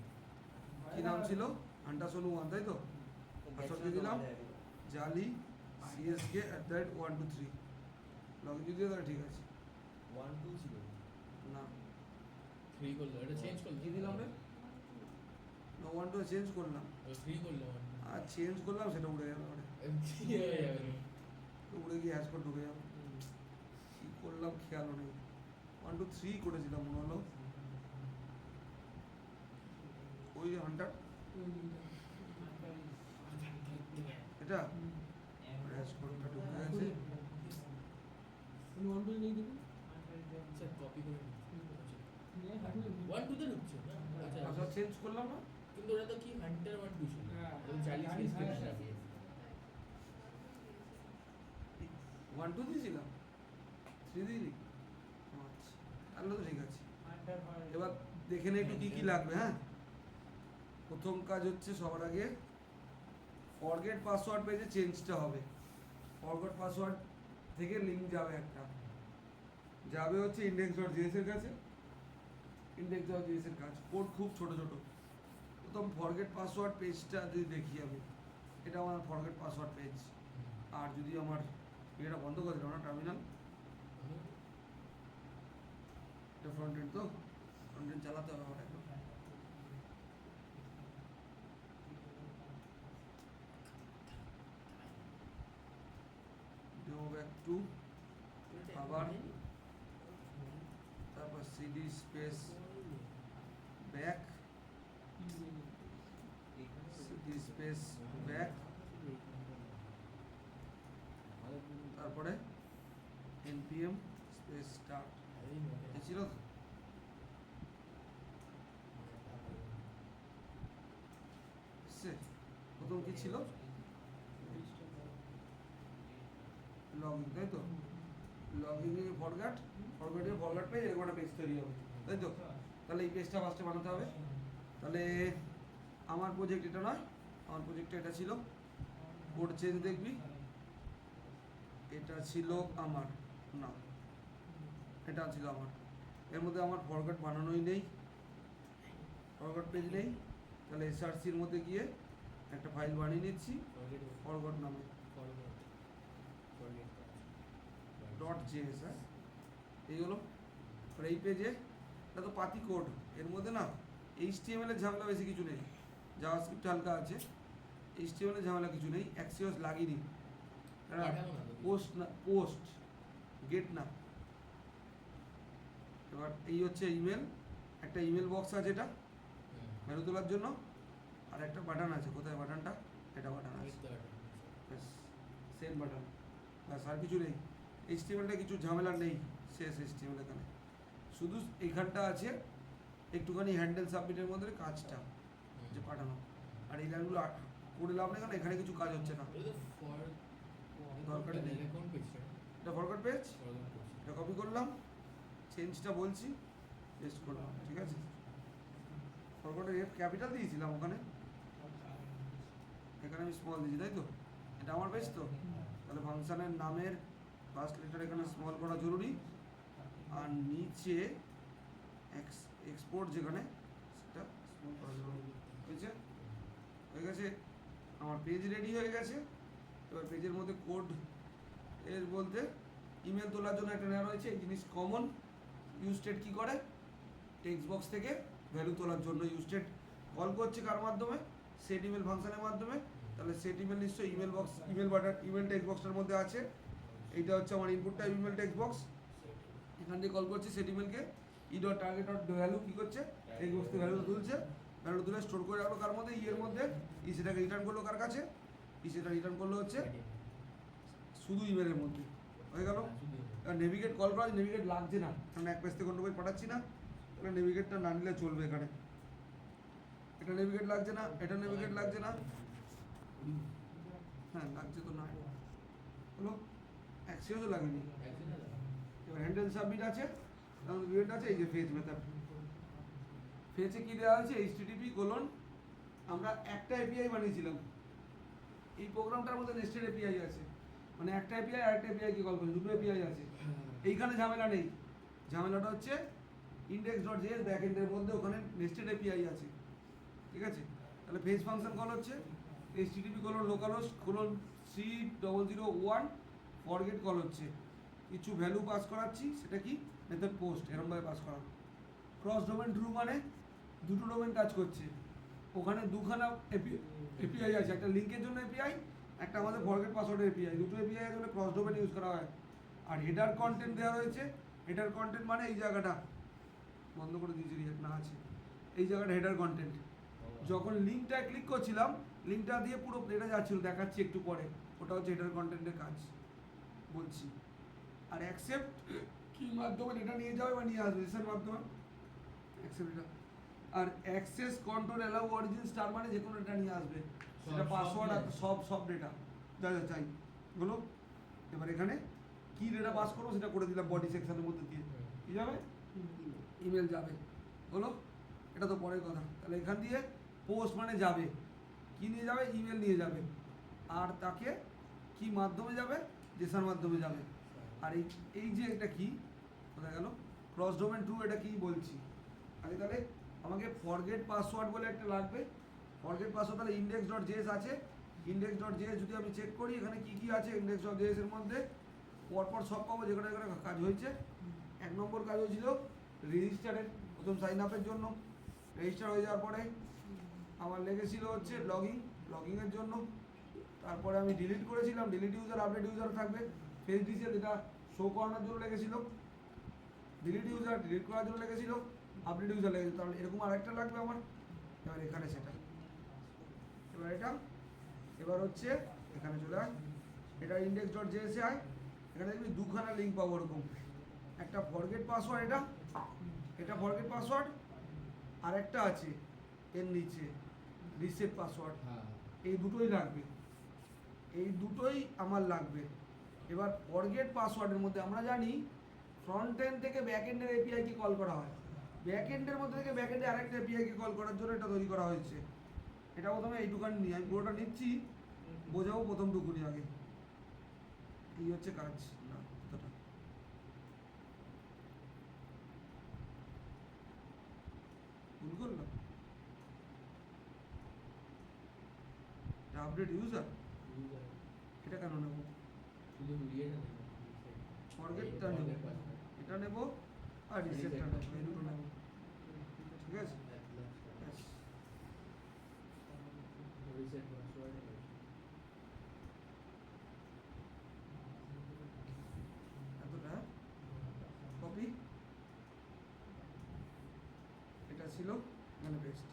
কি নাম ছিল, হান্টাসন 1 তাই তো, পাসওয়ার্ড দিয়ে দিলাম জালি সিএসকে @1 2 3, লগ ইন যদি তাহলে ঠিক আছে, 1 2 ছিল। না 3 করলো এটা চেঞ্জ করলো কি দিলাম রে, না 1 2 চেঞ্জ করলাম, ও 3 করলো আর চেঞ্জ করলাম সেটা উড়ে যাবে পরে, কি হয়ে যাবে উড়ে গিয়ে হ্যাশ কোড ঢুকে যাবে, কি করলাম খেয়ালও নেই, 1 2 3 করেছিলাম মনে হলো, ওই হান্টার এটা হ্যাশ কোডটা ঢুকে গেছে, স্যার কপি করে ওয়ান টু তে ঢুকছে না আচ্ছা পাসওয়ার্ড চেঞ্জ করলাম না, কিন্তু ওটা তো কি হান্টার 1 2 ছিল ওটা 40 স্ক্রিন আছে 1 2 দিয়েছিলাম, 3 দিইনি, আচ্ছা তাহলে তো ঠিক আছে। এবার দেখে নে একটু কি কি লাগবে। হ্যাঁ প্রথম কাজ হচ্ছে সবার আগে ফরগেট পাসওয়ার্ড পেজে চেঞ্জটা হবে, ফরগেট পাসওয়ার্ড থেকে লিঙ্ক যাবে একটা, যাবে হচ্ছে index.js এর কাছে, index.js এর কাজ, কোড খুব ছোট ছোট। প্রথম ফরগেট পাসওয়ার্ড পেজটা যদি দেখি আমি, এটা আমার ফরগেট পাসওয়ার্ড পেজ, আর যদি আমার এটা বন্ধ করে দিলাম না টার্মিনাল, এটা ফ্রন্ট এন্ড, তো ফ্রন্ট এন্ড চালাতে হবে আমার এখন, go back to আবার তারপর CD space back, CD space back, তারপরে npm স্পেস স্টার্ট, এই ছিল তো? এসছে? প্রথম কি ছিল, লগ ইন তাই তো, লগ ইন ফরগেট পেজ এরকম একটা পেজ তৈরি হবে তাই তো, তাহলে এই পেজটা ফার্স্টে বানাতে হবে। তাহলে আমার প্রজেক্ট এটা নয়, আমার প্রজেক্টটা এটা ছিল, কোড চেঞ্জ দেখবি, এটা ছিল আমার, না এটা ছিল আমার, এর মধ্যে আমার ফরগট বানানোই নেই, ফরগট পেজ নেই। তাহলে এসআরসির মধ্যে গিয়ে একটা ফাইল বানিয়ে নিচ্ছি ফরগট নামে, .js, হ্যাঁ এই হলো। আর এই পেজে এটা তো পাতি কোড, এর মধ্যে না HTML এর ঝামেলা বেশি কিছু নেই, জাভাস্ক্রিপ্ট হালকা আছে, HTML এর ঝামেলা কিছু নেই, অ্যাক্সিওস লাগিনি, পোস্ট না, পোস্ট গেট না। এবার এই হচ্ছে ইমেল, একটা ইমেল বক্স আছে এটা মেনু তোলার জন্য, আর একটা বাটন আছে, কোথায় বাটনটা, এটা বাটন আছে, সেন্ড বাটন, ব্যাস আর কিছু নেই। HTML-টা কিছু ঝামেলা নেই, শেষ HTML এখানে, শুধু এইখানটা আছে একটুখানি হ্যান্ডেল সাবমিটের মধ্যে কাজটা যে পাঠানো, আর এই লাইনগুলো করে লাভ নেই, কারণ এখানে কিছু কাজ হচ্ছে না, দরকারই নেই। এটা ফরগট পেজ, এটা কপি করলাম, চেঞ্জটা বলছি, পেস্ট করলাম, ঠিক আছে। ফরগটের এফ ক্যাপিটাল দিয়েছিলাম ওখানে, এখানে আমি স্মল দিয়েছি, তাই তো, এটা আমার পেজ তো, তাহলে ফাংশনের নামের ফার্স্ট লেটার এখানে স্মল করা জরুরি, আর নিচে এক্সপোর্ট যেখানে সেটা স্মল করা জরুরি, হয়েছে, হয়ে গেছে। আমার পেজ রেডি হয়ে গেছে। এবার পেজের মধ্যে কোড এর বলতে ইমেল তোলার জন্য একটা নেওয়া রয়েছে, এই জিনিস কমন। ইউস্টেট কী করে, টেক্সট বক্স থেকে ভ্যালু তোলার জন্য ইউস্টেট কল করছে কার মাধ্যমে, সেট ইমেল ফাংশনের মাধ্যমে। তাহলে সেট ইমেল নিশ্চয়ই email box, email button, email text বক্সটার মধ্যে আছে, এইটা হচ্ছে আমার ইনপুটটা, ইমেল টেক্সট বক্স, এখান থেকে কল করছে সেট ইমেলকে, ই.টার্গেট.ভ্যালু কী করছে, টেক্সট বক্স থেকে ভ্যালু তুলছে, ভ্যালু তুলে স্টোর করে রাখলো কার মধ্যে, এর মধ্যে, সেটাকে রিটার্ন করলো কার কাছে, সেটা রিটার্ন করলো হচ্ছে শুধু ইমেলের মধ্যে, হয়ে গেল। আর নেভিগেট কল করা, নেভিগেট লাগছে না, কারণ এক পেজ থেকে অন্য পেজ পাঠাচ্ছি না, তাহলে নেভিগেটটা না নিলে চলবে এখানে। এটা নেভিগেট লাগছে না, এটা নেভিগেট লাগছে না, হ্যাঁ লাগছে তো না, হলো অ্যাক্সিওসও লাগেনি। এবার হ্যান্ডেল সাবমিট আছে, নেভিগেট আছে, এই যে ফেজ মেথড, ফেজে কী দেওয়া আছে, http:/, আমরা একটা এপিআই বানিয়েছিলাম, এই প্রোগ্রামটার মধ্যে নেস্টেড এপিআই আছে, মানে একটা এপিআই আর একটা এপিআইকে কল করে, দুটো এপিআই আছে, এইখানে ঝামেলা নেই। ঝামেলাটা হচ্ছে index.js ব্যাকএন্ডের মধ্যে, ওখানে নেস্টেড এপিআই আছে, ঠিক আছে। তাহলে ফেজ ফাংশন কল হচ্ছে http://localhost:3.0.1 ফরগেট কল হচ্ছে, কিছু ভ্যালু পাস করাচ্ছি, সেটা কি মেথড পোস্ট, এরকমভাবে পাস করা। ক্রস ডোমেন ট্রু মানে দুটো ডোমেন কাজ করছে, ওখানে দুখানা এপিআই আছে, একটা লিঙ্কের জন্য এপিআই, একটা আমাদের ফরগেট পাসওয়ার্ডের এপিআই, দুটো এপিআই আছে বলে ক্রস ডোমেন ইউজ করা হয়। আর হেডার কন্টেন্ট দেওয়া রয়েছে, হেডার কন্টেন্ট মানে এই জায়গাটা বন্ধ করে দিয়েছি, রিয়েক্ট না আছে, এই জায়গাটা হেডার কন্টেন্ট। যখন লিঙ্কটায় ক্লিক করছিলাম, লিঙ্কটা দিয়ে পুরো প্লেটা যাচ্ছিল, দেখাচ্ছি একটু পরে, ওটা হচ্ছে হেডার কন্টেন্টের কাজ বলছি। আর অ্যাকসেপ্ট কি মাধ্যমে এটা নিয়ে যাবে বা নিয়ে আসবে, এসের মাধ্যমে অ্যাকসেপ্ট এটা। আর access control allow origin star মানে যে কোনো এটা নিয়ে আসবে, সেটা পাসওয়ার্ড আর সব ডেটা যা যা চাই হলো। এবার এখানে কি ডেটা পাস করবো সেটা করে দিলাম বডি সেকশনের মধ্যে দিয়ে, কি যাবে, ইমেল যাবে, হলো। এটা তো পরের কথা। তাহলে এখান দিয়ে পোস্ট মানে যাবে, কি নিয়ে যাবে, ইমেল নিয়ে যাবে, আর তাকে কি মাধ্যমে যাবে, জেসার মাধ্যমে যাবে। আর এই যে এটা কি কোথায় গেল, ক্রস ডোমেন ট্রু, এটা কি বলছি আগে। তাহলে আমাকে ফরগেট পাসওয়ার্ড বলে একটা লাগবে, ফরগেট পাসওয়ার্ড, তাহলে index.js আছে, index.js যদি আমি চেক করি এখানে কি কি আছে, index.js এর মধ্যে পরপর সব পাবো যেখানে যেখানে কাজ হয়েছে। 1 নম্বর কাজ হয়েছিল রেজিস্টারের, প্রথম সাইন আপের জন্য, রেজিস্টার হয়ে যাওয়ার পরে আমার লেগেছিল হচ্ছে লগিংয়ের জন্য, তারপরে আমি ডিলিট করেছিলাম, ডিলিট ইউজার আপডেট ইউজার থাকবে, ফেস ডিটেল এটা শো করানোর জন্য লেগেছিল, ডিলিট ইউজার ডিলিট করার জন্য লেগেছিল, আপডেট ইউজার লেগেছিল, তাহলে এরকম আরেকটা লাগবে আমার। এবার এখানে সেটা, এবার হচ্ছে এখানে চলে আয়, এটা index.js এ আয়, এখানে দেখবি দুখানা লিঙ্ক পাবো ওরকম, একটা ফরগেট পাসওয়ার্ড, এটা ফরগেট পাসওয়ার্ড, আর একটা আছে এর নিচে রিসেট পাসওয়ার্ড, এই দুটোই লাগবে, এই দুটোই আমার লাগবে। এবার ফরগেট পাসওয়ার্ডের মধ্যে আমরা জানি ফ্রন্ট এন্ড থেকে ব্যাক এন্ডের এপিআই কে কল করা হয়, ব্যাকএন্ডের মধ্যে থেকে ব্যাকএন্ডে আরেকটা এপিআই কে কল করার জন্য এটা তৈরি করা হয়েছে। এটা প্রথমে এইটুকানি নিই, আমি পুরোটা নিচ্ছি, বোঝাবো প্রথমটুকুনি আগে। এই হচ্ছে কাজ না এতটা। ভুল করলাম, আপডেট ইউজার, এটা কেন নেবো? শুধু ইয়ে না ফরগেটটা নেবো, এটা নেবো আর রিসেটটা নেবো, এই দুটো নেবো। ঠিক আছে, ব্যাস। রিসেট পাসওয়ার্ড এতটা কপি, এটা ছিল মানে বেস্ট।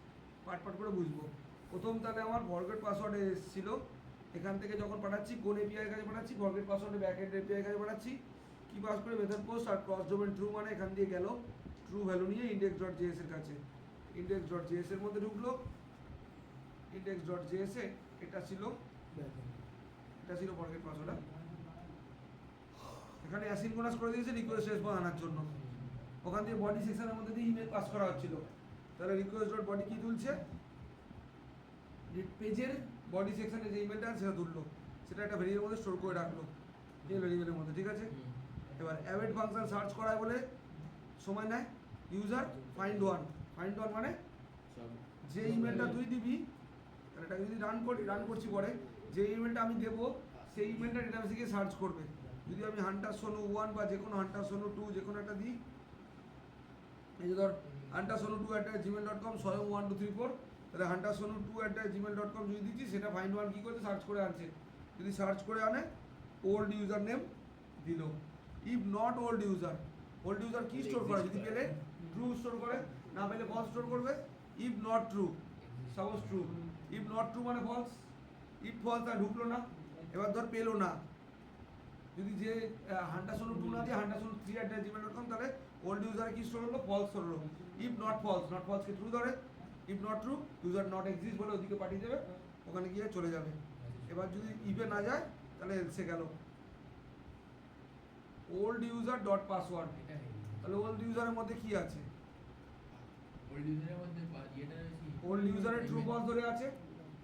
পার্ট পার্ট করে বুঝবো। প্রথম তাহলে আমার ফরগেট পাসওয়ার্ডে এসেছিলো, এখান থেকে যখন পাঠাচ্ছি কোন এপিআই কাছে পাঠাচ্ছি, ফরগেট পাসওয়ার্ডে ব্যাকএন্ড এপিআই কাছে পাঠাচ্ছি, কি পাস করে মেথড পোস্ট আর ক্রস ডোমেন ট্রু, মানে এখান দিয়ে গেল ট্রু ভ্যালু নিয়ে index.js এর কাছে, index.js এর মধ্যে ঢুকলো, index.js এ এটা ছিল ফরগেট পাসওয়ার্ড। এখানে অ্যাসিনক্রোনাস করে দিয়েছে রিকোয়েস্ট রেসপন্স আনার জন্য। ওখান থেকে বডি সেকশনের মধ্যে দিয়ে ইমেল পাস করা হচ্ছিল, তাহলে রিকোয়েস্ট ডট বডি কি তুলছে, পেজের বডি সেকশনে যে ইমেলটা আছে সেটা তুললো, সেটা একটা ভেরিয়েবলের মধ্যে স্টোর করে রাখলো ইমেলের মধ্যে। ঠিক আছে, এবার অ্যাওয়েট ফাংশন সার্চ করায় বলে সময় নেয়, ইউজার ফাইন্ড ওয়ান মানে সব যে ইমেলটা তুই দিবি, তাহলে এটাকে যদি রান করছি পরে, যে ইমেলটা আমি দেবো সেই ইমেলটা ডেটাবেসে গিয়ে সার্চ করবে। যদি আমি হান্টার সোনু 1 বা যে কোনো হান্টার সোনু 2 যে কোনো একটা দিই, এই যে ধর হান্টার সোনু 2@gmail.com স্বয়ং 1 2 3 4, তাহলে হান্টার সোনু 2@gmail.com যদি দিচ্ছি, সেটা ফাইন্ড ওয়ান কী করছে, সার্চ করে আনছে। যদি সার্চ করে আনে, ওল্ড ইউজার নেম দিল। ইফ নট ওল্ড ইউজার কি স্টোর করে, যদি পেলে ট্রু স্টোর করে, না পেলে ফলস স্টোর করবে। If not true, suppose true, if not true মানে ফলস, ইফ ফলস তা ঢুকলো না। এবার ধর পেলো না, যদি যে হান্টার সোনু 2 না দিয়ে হান্টার সোনু 3@gmail.com, তাহলে ওল্ড ইউজারে কি স্টোর হলো, ফলস স্টোর হলো। ইফ নট ফলসকে ট্রু ধরে, if not true user not exist বলে ওদিকে পাঠিয়ে দেবে, ওখানে গিয়ে চলে যাবে। এবার যদি ইফে না যায়, তাহলে এলসে গেল ওল্ড ইউজার ডট পাসওয়ার্ড। তাহলে ওল্ড ইউজারের মধ্যে কি আছে, ওল্ড ইউজারের মধ্যে ইয়েটা রয়েছে, ওল্ড ইউজারের ট্রু ফলস ধরে আছে,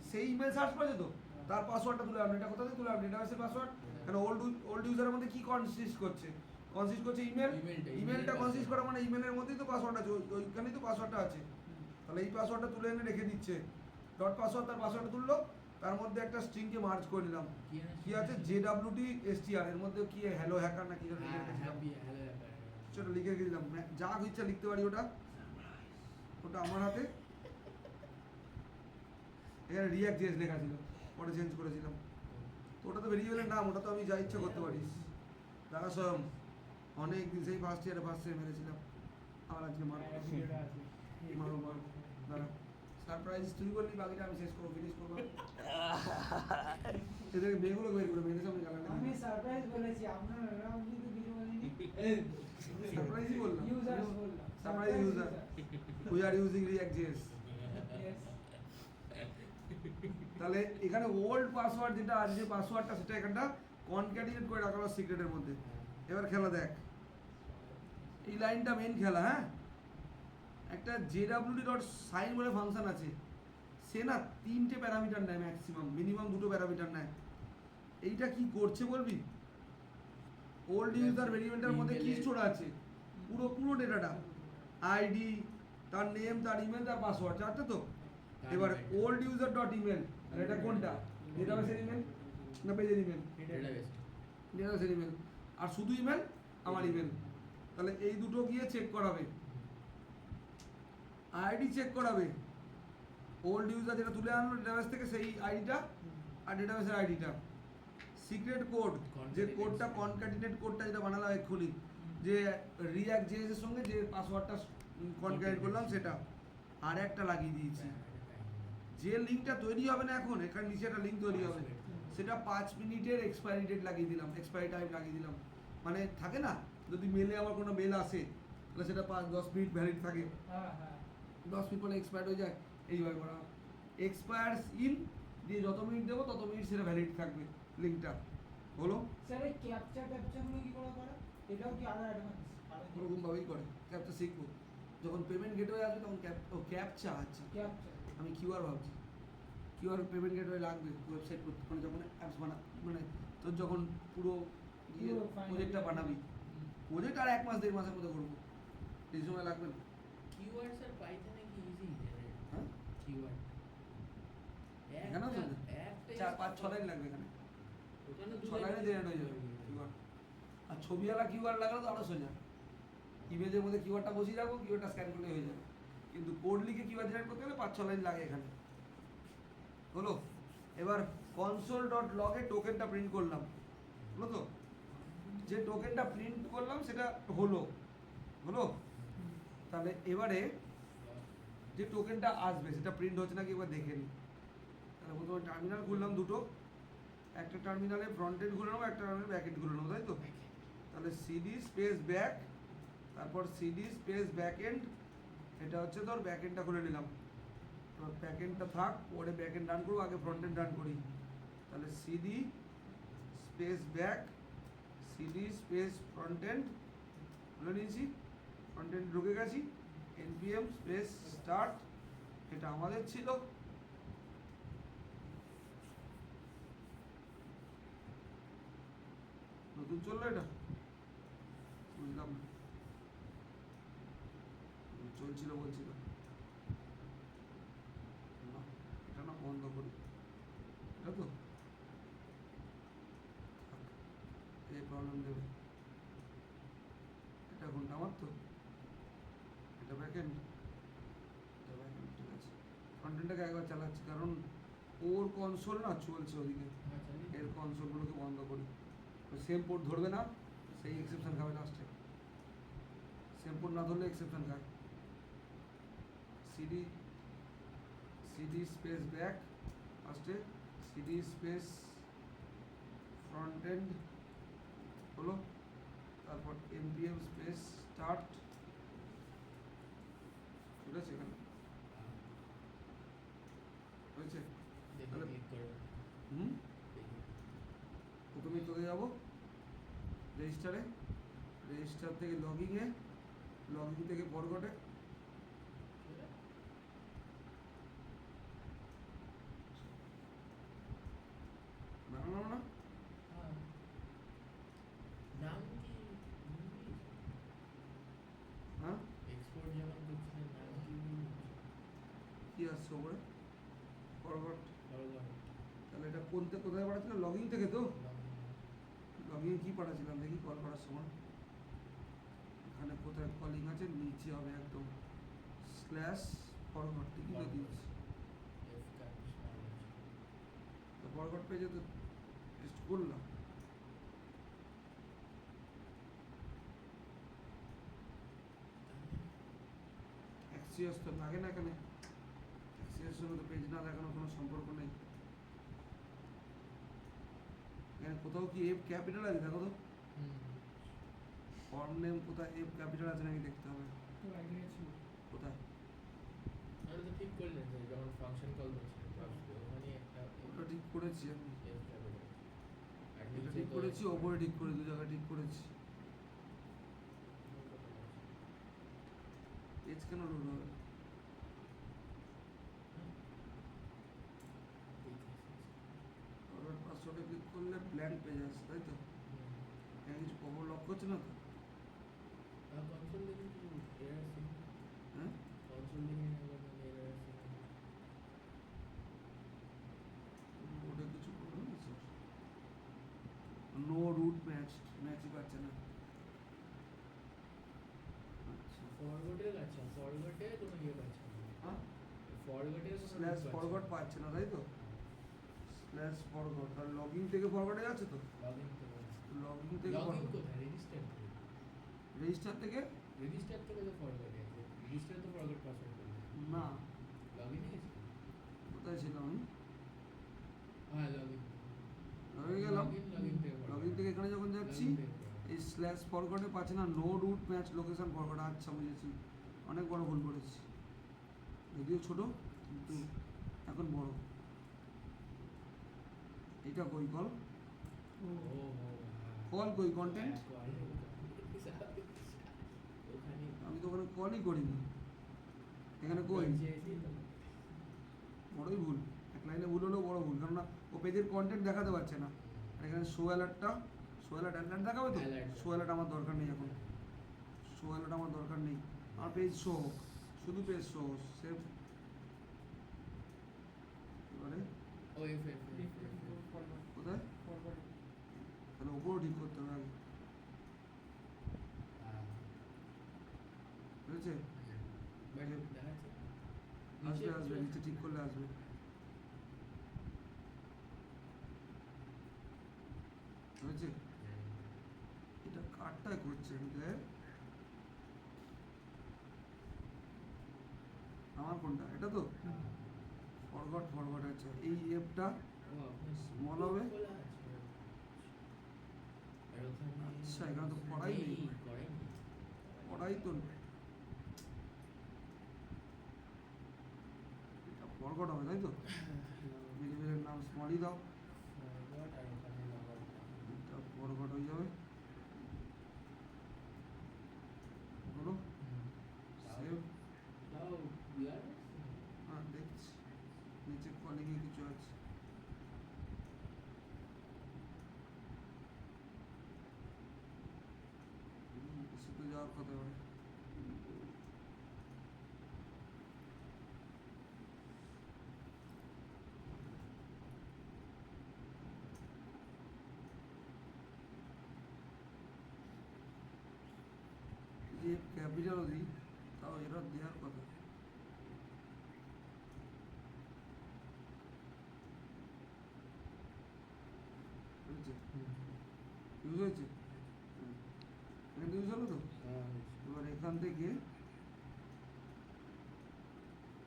সেই ইমেল সার্চ করেছে তো, তার পাসওয়ার্ডটা তুলে আনবে। এটা কোথা থেকে তুলে আনবে, ডেটাবেসের পাসওয়ার্ড। কারণ ওল্ড ইউজারের মধ্যে কি কনসিস্ট করছে ইমেলটা কনসিস্ট করা, মানে ইমেলের মধ্যেই তো পাসওয়ার্ড আছে, ওইখানেই তো পাসওয়ার্ডটা আছে। তাহলে এই পাসওয়ার্ডটা তুলে এনে রেখে দিচ্ছে, ডট পাসওয়ার্ড, তার পাসওয়ার্ডটা তুললো, তার মধ্যে একটা স্ট্রিংকে মার্জ করে নিলাম, কি আছে JWT_str, এর মধ্যে কি হ্যালো হ্যাকার না কি যেন লিখে রেখেছিলাম, সেটা লিখে রেখেছিলাম। যা ইচ্ছা লিখতে পারি, ওটা আমার হাতে। এখানে React.js লেখা ছিল, পরে চেঞ্জ করেছিলাম। তো ওটা তো ভেরিয়েবলের নাম, ওটা তো আমি যা ইচ্ছা করতে পারিস। দাদা স্বয়ং অনেক দিন সেই ফার্স্ট ইয়ারে মেরেছিলাম, আমার আজকে মারো দাঁড়া, সারপ্রাইজ তুই বললি, বাকিটা আমি শেষ করবো, ফিনিশ করবো। এদেরকে মেয়েগুলো বের করে মেয়েদের সামনে গালাগালি আমি সারপ্রাইজ বলেছি, আপনারা কিন্তু কিছু বলেনি। সারপ্রাইজই বললাম, ইউজার্স বললাম, surprise user, we are using React.js। Yes. তাহলে এখানে ওল্ড পাসওয়ার্ড যেটা আছে, যে পাসওয়ার্ডটা, সেটা এখানটা কনক্যাটিনেট করে রাখা হলো সিক্রেটের মধ্যে। এবার খেলা দেখ, এই লাইনটা মেন খেলা। হ্যাঁ, একটা JWT.sign বলে ফাংশন আছে, সে না 3টে প্যারামিটার নেয় ম্যাক্সিমাম, মিনিমাম 2টো প্যারামিটার নেয়। এইটা কি করছে বলবি, ওল্ড ইউজার ভেরিয়েবলটার মধ্যে কি স্টোর আছে, পুরো ডেটাটা, আইডি, তার নেম, তার ইমেল, তার পাসওয়ার্ড, চারটে তো। এবার ওল্ড ইউজার ডট ইমেল, আর এটা কোনটা, ডেটাবেসের ইমেল না পেজের ইমেল, ডেটাবেসের ইমেল, আর শুধু ইমেল আমার ইমেল। তাহলে এই দুটো গিয়ে চেক করাবে, আইডি চেক করাবে, ওল্ড ইউজার যেটা তুলে আনলো ডেটাবেস থেকে সেই আইডিটা, আর ডেটাবেসের আইডিটা। সিক্রেট কোড, যে কোডটা কনক্যাটিনেট কোডটা যেটা বানালাম এক্ষুনি, যে React.js এর সঙ্গে যে পাসওয়ার্ডটা কনক্যাটিনেট করলাম, সেটা আর একটা লাগিয়ে দিয়েছি। যে লিঙ্কটা তৈরি হবে না এখন, এখানে নিচে একটা লিঙ্ক তৈরি হবে, সেটা 5 মিনিটের এক্সপায়ারি ডেট লাগিয়ে দিলাম, এক্সপায়ারি টাইম লাগিয়ে দিলাম। মানে থাকে না, যদি মেলে আমার কোনো মেল আসে, তাহলে সেটা 5-10 মিনিট ভ্যালিড থাকে, 10 মিনিট পরে এক্সপায়ার্ড হয়ে যায়। এইভাবে করা এক্সপায়ার্স ইন দিয়ে যত মিনিট দেবো তত মিনিট সেটা ভ্যালিড থাকবে লিঙ্কটা। হলো স্যার এই ক্যাপচাগুলো কি করে করে, এটাও কি আরো অ্যাডভান্স? ওরকমভাবেই করে, ক্যাপচা শিখবো। যখন পেমেন্ট গেটওয়ে আসবে তখন ক্যাপচা আচ্ছা আমি কিউআর ভাবছি কিউআর পেমেন্ট গেটওয়ে লাগবে ওয়েবসাইট করতে মানে যখন অ্যাপস মানে তোর যখন পুরো পুরো final প্রজেক্টটা বানাবি প্রজেক্ট আর 1 মাস 1.5 মাসের মধ্যে করবো এই সময় লাগবে না কিওয়ার্ডস আর পাইথনে কি ইজি হ্যাঁ কিওয়ার্ড এখানেও তো একটা 4-5-6 লাইন লাগবে এখানে ওখানে 6 লাইনে জেনারেট হয়ে যাবে কিউআর আর ছবিওয়ালা কিউআর লাগালে তো আরো সোজা ইমেজের মধ্যে কিউআরটা বসিয়ে রাখবো কিউআরটা স্ক্যান করলে হয়ে যাবে কিন্তু কোড লিখে কিউআর জেনারেট করতে গেলে 5-6 লাইন লাগে এখানে হলো এবার console.log এ টোকেনটা প্রিন্ট করলাম হলো তো যে টোকেনটা প্রিন্ট করলাম সেটা হলো হলো তাহলে এবারে যে টোকেনটা আসবে সেটা প্রিন্ট হচ্ছে নাকি একবার দেখে নিই তাহলে প্রথমে টার্মিনাল খুললাম দুটো একটা টার্মিনালে ফ্রন্ট এন্ড খুলে নেবো একটা টার্মিনালে ব্যাক এন্ড খুলে নেবো তাই তো তাহলে সিডি স্পেস ব্যাক তারপর সিডি স্পেস ব্যাক এন্ড এটা হচ্ছে তোর ব্যাক এন্ডটা খুলে নিলাম তো ব্যাক এন্ডটা থাক পরে ব্যাক এন্ড রান করবো আগে ফ্রন্ট এন্ড রান করি তাহলে CD space back CD space front end খুলে নিয়েছি ফ্রন্ট এন্ড ঢুকে গেছি npm স্পেস স্টার্ট এটা আমাদের ছিল নতুন চললো এটা বুঝলাম না চলছিল বলছিল না এটা না বন্ধ করি এটা তো থাক, এই প্রবলেম দেবে এটা কোনটা আমার তো এটা ব্যাকএন্ড এটা ব্যাকএন্ড ঠিক আছে ফ্রন্টএন্ডটাকে একবার চালাচ্ছি কারণ ওর কনসোল না চলছে ওদিকে এর কনসোলগুলোকে বন্ধ করি সেম পোর্ট ধরবে না সেই এক্সেপশন খাবে লাস্টে সেম পোর্ট না ধরলে এক্সেপশন খায় সিডি সিডি স্পেস ব্যাক ফার্স্টে সিডি স্পেস ফ্রন্ট এন্ড হলো তারপর npm স্পেস স্টার্ট ঠিক আছে এখানে হয়েছে তাহলে হুম প্রথমে তোকে যাবো রেজিস্টারে রেজিস্টার থেকে লগইনে লগইন থেকে ফরগটে বানানো না নাম কি হ্যাঁ এক্সপোর্ট যখন করছিলেন নাম কি কি আসছে ওপরে ফরগট বড় তাহলে এটা কোনতে কোথায় পাঠাচ্ছিলাম লগইন থেকে তো লগইন কি পাঠাচ্ছিলাম দেখি কল করার সময় এখানে কোথায় কলিং আছে নিচে হবে একদম স্ল্যাশ ফরগট ঠিকই তো দিয়েছি এফ কাট তো ফরগট পেজে তো টেস্ট করলাম এক্সিএস তো লাগে না এখানে এক্সিএস সঙ্গে তো পেজ না দেখানোর কোনো সম্পর্ক নেই এখানে কোথাও কি এফ ক্যাপিটাল আছে দেখো তো ফর্ম নেম কোথায় এফ ক্যাপিটাল আছে নাকি দেখতে হবে কোথায় আমি তো ঠিক করলেন যে যখন ফাংশন কল করছিলেন ওখানে একটা ওটা ঠিক করেছি আমি এফ ক্যাপিটাল আর এটা নিচে ঠিক তো করেছি ওপরে ঠিক করে দু জায়গায় ঠিক করেছি পেজ কেন রোল হবে ফরওয়ার্ড পাসওয়ার্ডে ক্লিক করলে ব্ল্যাঙ্ক পেজ আসে তাই তো এখানে কিছু খবর লক করছে না তো কনসোল দেখে কি এরর আছে হ্যাঁ কনসোল দেখে একবার এরর আছে ওটা কিছু করবে না স্যার নো রুট ম্যাচই পাচ্ছে না আচ্ছা ফরওয়ার্ডে আচ্ছা ফরওয়ার্ডে কোনো ইয়ে পাচ্ছে না হ্যাঁ ফরওয়ার্ডে স্ল্যাশ ফরগট পাচ্ছে না তাই তো স্ল্যাশ ফরগট আর লগইন থেকে ফরগটে যাচ্ছে তো লগইন তো লগইন থেকে লগইন কোথায় রেজিস্টার রেজিস্টার থেকে রেজিস্টার থেকে তো ফরওয়ার্ডে আছে রেজিস্টার তো ফরওয়ার্ড পাসওয়ার্ড করবে না লগইনে গেছে কোথায় ছিলাম আমি হ্যাঁ লগইন লগইন গেলাম লগইন থেকে লগইন থেকে এখানে যখন যাচ্ছি এই স্ল্যাশ ফরগটে পাচ্ছে না no route match location forgot আচ্ছা বুঝেছি অনেক বড় ভুল করেছি যদিও ছোট কিন্তু এখন বড় এটা কই কল ও কল কই কন্টেন্ট ওখানে আমি তো ওখানে কলই করিনি, এখানে কই বড়ই ভুল, এক লাইনে ভুল হলেও বড় ভুল, কেননা ও পেজের কন্টেন্ট দেখাতে পারছে না। আর এখানে শো অ্যালার্টটা, শো অ্যালার্ট দেখাবে তো, Alert। শো অ্যালার্ট আমার দরকার নেই এখন, শো অ্যালার্ট আমার দরকার নেই, আমার পেজ শো হোক, শুধু পেজ শো সেভ। এবারে ওই কোথায়, তাহলে ওপরও ঠিক করতে হবে আগে, বুঝেছে? আসবে আসবে, নিচে ঠিক করলে আসবে। হয়েছে? এটা কারটাই করছে দেখ, আমার কোনটা, এটা তো ফরগট আছে, এই অ্যাপটা স্মল হবে। আচ্ছা, এখানে তো পড়াই নেই, পড়াই তো নেই। এটা ফরগট হবে তাই তো, ভেরিয়েবলের নাম স্মলই দাও, এটা ফরগট হয়ে যাবে, বলো সেভ। হ্যাঁ দেখছি, নিচে কলিংয়ে কিছু আছে, এসে তো যাওয়ার কথা হবে। যদি ক্যাপিটালও দিই তাও এরর দেওয়ার কথা। বুঝছে, ইউজ হয়েছে, এখান থেকে ইউজ হলো তো। এবার এখান থেকে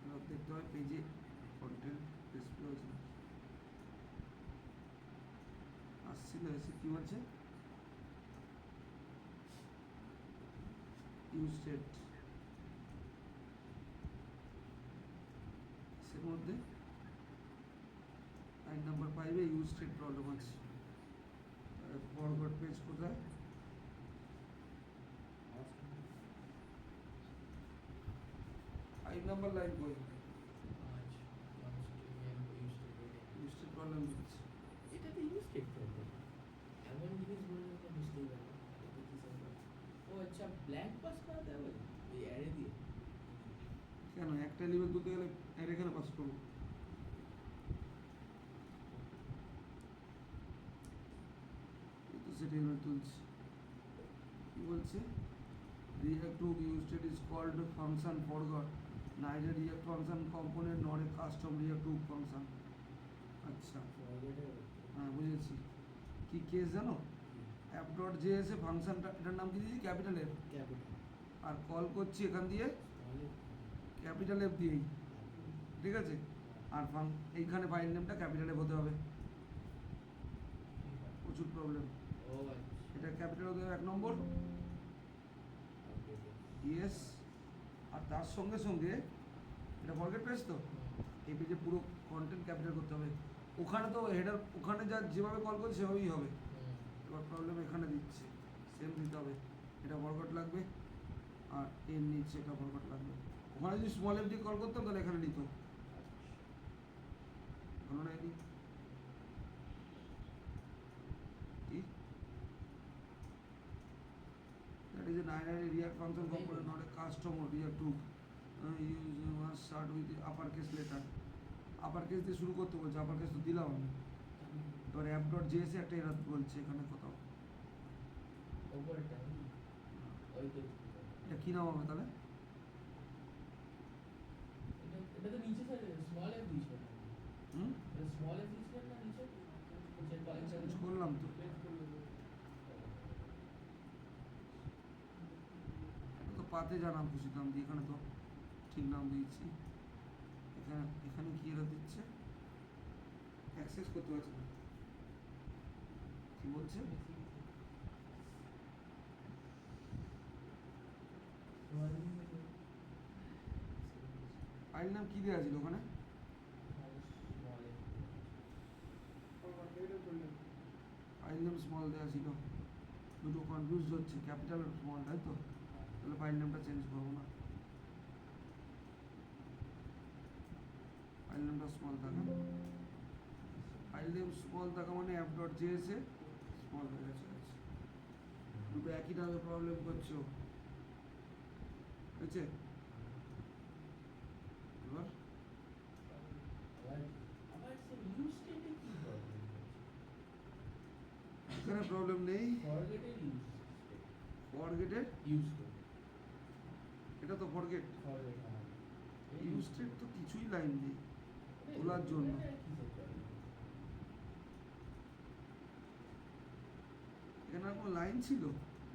এবার দেখতে হয় পেজে কন্টেন্ট ডিসপ্লে হয়েছে না। আসছিল, এসে কী বলছে, ইউজ স্টেট, এর মধ্যে 9 নাম্বার 5-এ ইউজ স্টেট প্রবলেম আছে। ফরগট পেজ কোথায়, 5 নাম্বার লাইন কই, ইউজ স্টেট প্রবলেম দিচ্ছে। এটা তো ইউজ করতে হবে, এমন জিনিস বললে তো বুঝতেই পারবে। ও আচ্ছা, ব্ল্যাঙ্ক পাস করাতে হবে এই অ্যারে দিয়ে। কেন একটা এলিমেন্ট তুলতে গেলে এর এখানে পাস করবো, এই তো সেটা এলিমেন্ট তুলছি। কি বলছে, react hook used it is called function forgot, neither react function component nor a custom react hook function। আচ্ছা, হ্যাঁ বুঝেছি। কি কেস জানো, অ্যাপ ডট জেএস এ ফাংশনটা, এটার নাম কি দিয়েছি, ক্যাপিটাল এফ, আর কল করছি এখান দিয়ে ক্যাপিটাল এফ দিয়েই, ঠিক আছে? আর এইখানে ফাইল নেমটা ক্যাপিটাল এফ হতে হবে, প্রচুর প্রবলেম। ও আচ্ছা, এটা ক্যাপিটাল হতে হবে 1 নম্বর, ইয়েস। আর তার সঙ্গে সঙ্গে এটা ফরগেট পেজ তো, এই পেজে পুরো কন্টেন্ট ক্যাপিটাল করতে হবে। ওখানে তো হেডার, ওখানে যা যেভাবে কল করছে সেভাবেই হবে। এবার প্রবলেম এখানে দিচ্ছে, সেম দিতে হবে, এটা ফরগট লাগবে, আর এর নিচে এটা ফরগট লাগবে। ওখানে যদি স্মল এফ দিয়ে কল করতাম তাহলে এখানে নিত, ভালো না এটি কি, that is a binary react function component, not a custom or react hook. You must start with the uppercase letter, uppercase দিয়ে শুরু করতে বলছে, uppercase তো দিলাম আমি। এবার অ্যাপ ডট জেএস একটা এরর বলছে এখানে কোথাও, ওপরটা ওই তো, এটা কি নাম হবে তাহলে, এটা তো নিচে স্যার স্মল এফ দিয়েছে, হুম এটা স্মল এফ দিয়েছে না নিচে, নিচে কলেকশন চেঞ্জ করলাম তো, এটা তো পাতে যা নাম খুশি নাম দিই, এখানে তো ঠিক নাম দিয়েছি। এখানে এখানে কি এরর দিচ্ছে, অ্যাক্সেস করতে পারছি না, কি বলছে, ফাইল নাম কি দেওয়া ছিল ওখানে, ফাইল নেম স্মল দেওয়া ছিল, দুটো কনফিউজ হচ্ছে, ক্যাপিটাল আর স্মল, তাই তো? তাহলে ফাইল নেমটা চেঞ্জ করবো না, ফাইল নেমটা স্মল থাকা, ফাইল নেম স্মল থাকা মানে অ্যাপ ডট জেএসএ স্মল হয়ে গেছে। দুটো একই নামে প্রবলেম করছো, হয়েছে? এবার আবার সে ইউজ স্টেটে কি প্রবলেম এখানে প্রবলেম নেই, ফরগেটেড ইউজ ফরগেটেড ইউজ স্টেট এটা তো ফরগেট, ফরগেট ইউজ স্টেট তো কিছুই লাইন নেই তোলার জন্য। এখানে আর কোনো লাইন ছিল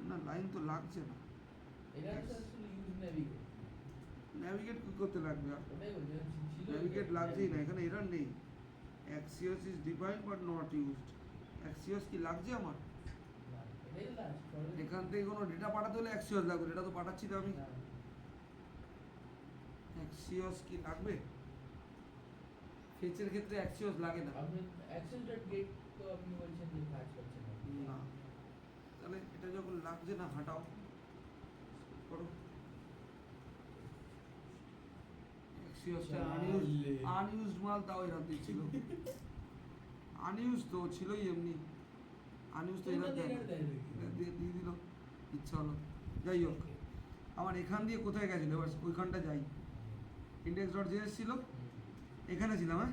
না, লাইন তো লাগছে না, এটা তো আসলে ইউজ নেভিগেট ন্যাভিগেট কি করতে লাগবে আর? ওটাই বলছি ছিল ন্যাভিগেট লাগছেই না, এখানে এরর নেই। Axios is defined but not used, Axios কি লাগছে আমার? এটাই লাস্ট ফরগেট এখান থেকে কোনো ডেটা পাঠাতে হলে অ্যাক্সিওস লাগবে, ডেটা তো পাঠাচ্ছি তো আমি। অ্যাক্সিওস কি লাগবে? ফেচের ক্ষেত্রে অ্যাক্সিওস লাগে না। আপনি অ্যাক্সেস ডট গেট তো আপনি বলছেন যে কাজ করছে না না, তাহলে এটা যখন লাগছে না হাঁটাও করো। অ্যাক্সিওসটা আনইউজড মাল, তাও এরকম দিচ্ছিল। আনইউজ তো ছিলই এমনি, আনইউজ তো এরকম দেয় না। দিয়ে দিল, ইচ্ছা হলো। যাই হোক, আমার এখান দিয়ে কোথায় গেছিলো এবার ওইখানটা যাই। ইন্ডেক্স ডট জেএস ছিল, এখানে ছিলাম। হ্যাঁ,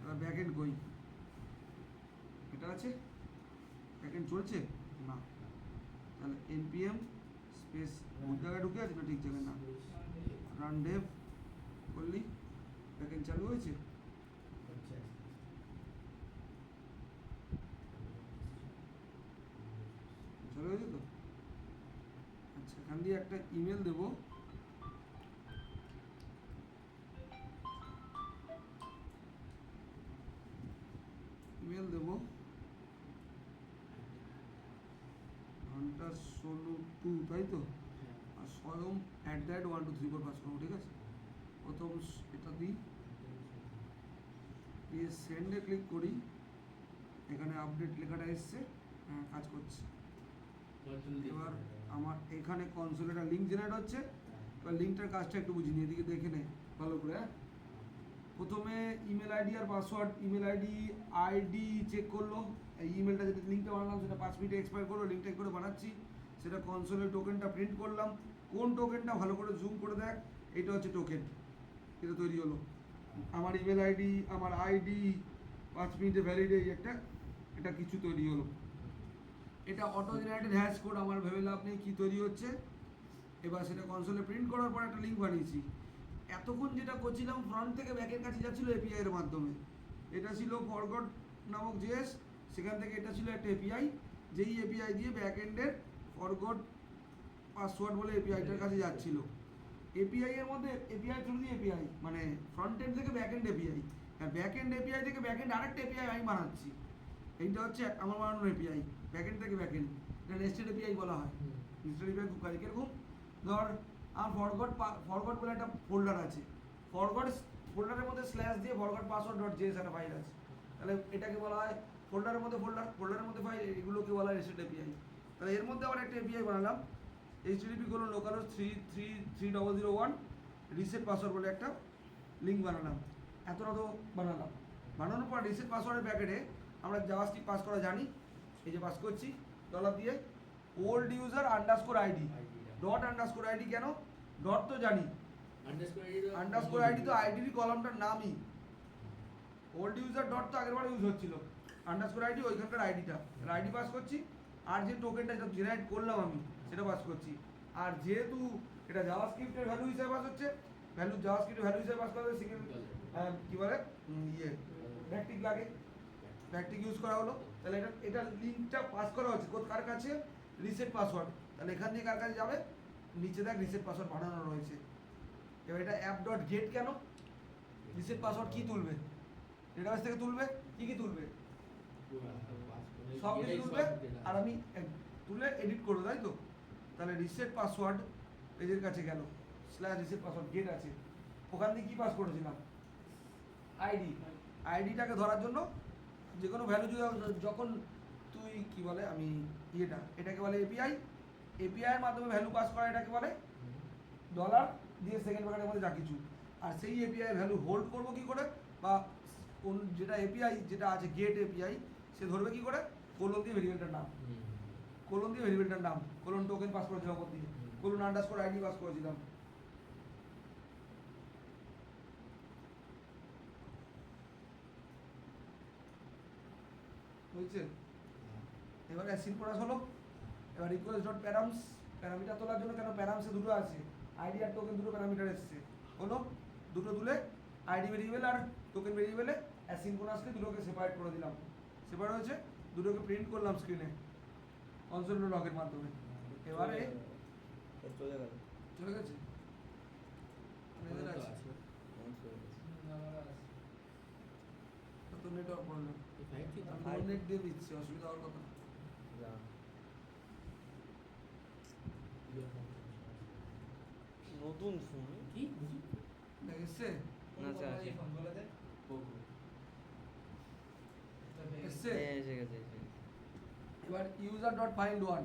এবার ব্যাক এন্ড কই? এটা আছে, ব্যাক এন্ড চলছে না, তাহলে npm স্পেস ভুল জায়গায় ঢুকে আছে না ঠিক জায়গায় না, রান ডেভ করলি ব্যাক এন্ড চালু হয়েছে। চালু হয়েছে তো? আচ্ছা, এখান দিয়ে একটা ইমেল দেবো, ইমেল দেবো ঘন্টা 16 তাই তো, আর স্বয়ং @123 পাস করবো, ঠিক আছে? প্রথম এটা দিই, দিয়ে সেন্ডে ক্লিক করি, এখানে আপডেট লেখাটা এসছে, হ্যাঁ কাজ করছে। এবার আমার এখানে কনসোলে একটা লিঙ্ক জেনারেট হচ্ছে, এবার লিঙ্কটার কাজটা একটু বুঝিয়ে নিই, এদিকে দেখে নে ভালো করে। হ্যাঁ, প্রথমে ইমেল আইডি আর পাসওয়ার্ড, ইমেল আইডি চেক করলো, এই ইমেলটা যেটা লিঙ্কটা বানালাম সেটা 5 মিনিটে এক্সপায়ার করলো, লিঙ্কটা করে বানাচ্ছি, সেটা কনসোলের টোকেনটা প্রিন্ট করলাম। কোন টোকেনটা ভালো করে জুম করে দেখ, এটা হচ্ছে টোকেন, এটা তৈরি হলো। আমার ইমেল আইডি, আমার আইডি, 5 মিনিটে ভ্যালিড, এই একটা এটা কিছু তৈরি হলো। এটা অটো জেনারেটেড হ্যাশ কোড, আমার ভেবে লাভ নেই কী তৈরি হচ্ছে। এবার সেটা কনসোলে প্রিন্ট করার পর একটা লিঙ্ক বানিয়েছি। এতক্ষণ যেটা করছিলাম ফ্রন্ট থেকে ব্যাকের কাছে যাচ্ছিলো এপিআই এর মাধ্যমে, এটা ছিল ফরগট নামক জেএস, সেখান থেকে এটা ছিল একটা এপিআই, যেই এপিআই দিয়ে ব্যাক এন্ডের ফরগট পাসওয়ার্ড বলে এপিআইটার কাছে যাচ্ছিল। এপিআই এর মধ্যে এপিআই থ্রু দিয়ে এপিআই, মানে ফ্রন্ট এন্ড থেকে ব্যাক এন্ড এপিআই, আর ব্যাক এন্ড এপিআই থেকে ব্যাক এন্ড আরেকটা এপিআই আমি বানাচ্ছি। এইটা হচ্ছে আমার বানানোর এপিআই, ব্যাক এন্ড থেকে ব্যাক এন্ড, এটা নেস্টেড এপিআই বলা হয়। নেস্টেড এপিআই খুব কাজ, কিরকম ধর আমার ফরগট বলে একটা ফোল্ডার আছে, ফরগট ফোল্ডারের মধ্যে স্ল্যাশ দিয়ে ফরগট পাসওয়ার্ড ডট জেএস একটা ফাইল আছে, তাহলে এটাকে বলা হয় ফোল্ডারের মধ্যে ফোল্ডারের মধ্যে ফাইল, এগুলোকে বলা হয় নেস্টেড এপিআই। তাহলে এর মধ্যে আবার একটা এপিআই বানালাম, http://localhost 33001 রিসেট পাসওয়ার্ড বলে একটা লিঙ্ক বানালাম। এতটা তো বানালাম, বানানোর পর রিসেট পাসওয়ার্ডের প্যাকেটে আমরা জাভাস্ক্রিপ্ট পাস করা জানি, এই যে পাস করছি ডলার দিয়ে old user underscore ID, dot underscore ID, কেন ডট তো জানি, আন্ডারস্কোর আইডি তো আইডির কলামটার নামই, ওল্ড ইউজার ডট তো আগেরবার ইউজ হচ্ছিল, আন্ডারস্কোর আইডি ওইখানকার আইডিটা, আইডি পাস করছি, আর যে টোকেনটা যেটা জেনারেট করলাম আমি সেটা পাস করছি। আর যেহেতু এটা জাভাস্ক্রিপ্টের ভ্যালু হিসেবে পাস হচ্ছে, জাভাস্ক্রিপ্টের ভ্যালু হিসেবে পাস করলে সেকেন্ড কী বলে ব্যাকটিক লাগে, ব্যাকটিক ইউজ করা হলো। তাহলে এটা লিঙ্কটা পাস করা হচ্ছে কার কাছে, রিসেট পাসওয়ার্ড, তাহলে এখান থেকে কার কাছে যাবে, নিচে দেখ রিসেট পাসওয়ার্ড বানানো রয়েছে। এবার এটা অ্যাপ ডট গেট, কেন রিসেট পাসওয়ার্ড কী তুলবে, ডেটাবেস থেকে তুলবে, কী তুলবে, সব কিছু তুলবে, আর আমি তুলে এডিট করবো, তাই তো? তাহলে রিসেট পাসওয়ার্ড পেজের কাছে গেল, স্ল্যাশ রিসেট পাসওয়ার্ড গেট আছে, ওখান থেকে কী পাস করেছিলাম, আইডিটাকে ধরার জন্য যে কোনো ভ্যালু যখন তুই কী বলে, আমি এটাকে বলে এপিআই, এপিআই এর মাধ্যমে ভ্যালু পাস করা এটাকে বলে ডলার দিয়ে সেকেন্ড ব্র্যাকেটের মধ্যে যা কিছু। আর সেই এপিআই ভ্যালু হোল্ড করবো কি করে, বা কোন যেটা এপিআই যেটা আছে গেট এপিআই সে ধরবে কি করে, কোলন দিয়ে ভেরিয়েবলটার নাম, কোলন দিয়ে ভেরিয়েবলটার নাম, কোলন টোকেন পাস করেছিলাম ওপর দিয়ে, কোলন আন্ডারস্কোর আইডি পাস করেছিলাম। বুঝছেন? এবার অ্যাসিনক্রোনাস হলো। এবার রিকোয়েস্ট ডট প্যারামস, প্যারামিটার তোলার জন্য কেন প্যারামসে দুটো আছে, আইডি আর টোকেন দুটো প্যারামিটার এসছে, হলো দুটো তুলে আইডি ভেরিয়েবল আর টোকেন ভেরিয়েবলে অ্যাসিনক্রোনাসকে দুটোকে সেপারেট করে দিলাম, সেপারেট হয়েছে, দুটোকে প্রিন্ট করলাম স্ক্রিনে কনসোল লগের মাধ্যমে। এবারে চলে গেল। চলে গেছে, আমার চলে গেছে। তো নেটওয়ার্ক প্রবলেম, Hi. আমি নেট দিয়ে দিচ্ছি, অসুবিধা হওয়ার কথা না। যা। নতুন ফোন কি বুঝি দেখ এসছে, না আচ্ছা আছে। ফোন বলে দে। এসছে। এসে গেছে এসে গেছে। এবার ইউজার ডট ফাইন্ড ওয়ান,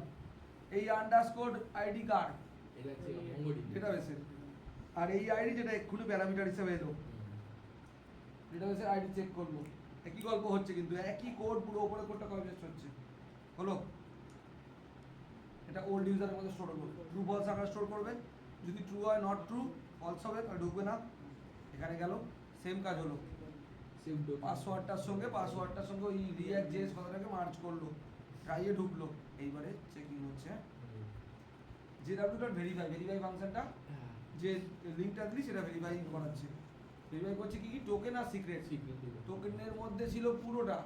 এই আন্ডারস্কোর আইডি কার, এটা হচ্ছে মঙ্গোডিবি ডেটাবেসের, আর এই আইডি যেটা এক্ষুনি প্যারামিটার হিসেবে এলো, ডেটাবেসের আইডি চেক করলো, একই গল্প হচ্ছে কিন্তু একই কোড, পুরো ওপরে কোডটা কপি পেস্ট হচ্ছে, হলো। এটা ওল্ড ইউজারের মধ্যে স্টোর করবে, ট্রু ফলস আকারে স্টোর করবে, যদি ট্রু হয় নট ট্রু ফলস হবে তাহলে ঢুকবে না, এখানে গেল সেম কাজ হলো, সেম টোকেন পাসওয়ার্ডটার সঙ্গে ওই রিঅ্যাক্ট জেএস কথাটাকে মার্জ করলো, ট্রাইয়ে ঢুকলো, এইবারে চেকিং হচ্ছে। জেডাব্লিউ ডট ভেরিফাই, ভেরিফাই ফাংশনটা যে লিঙ্কটা দিলি সেটা ভেরিফাই করাচ্ছে, ভেরিফাই করছে কি কি, টোকেন আর সিক্রেট। সিক্রেট টোকেনের মধ্যে ছিল পুরোটা,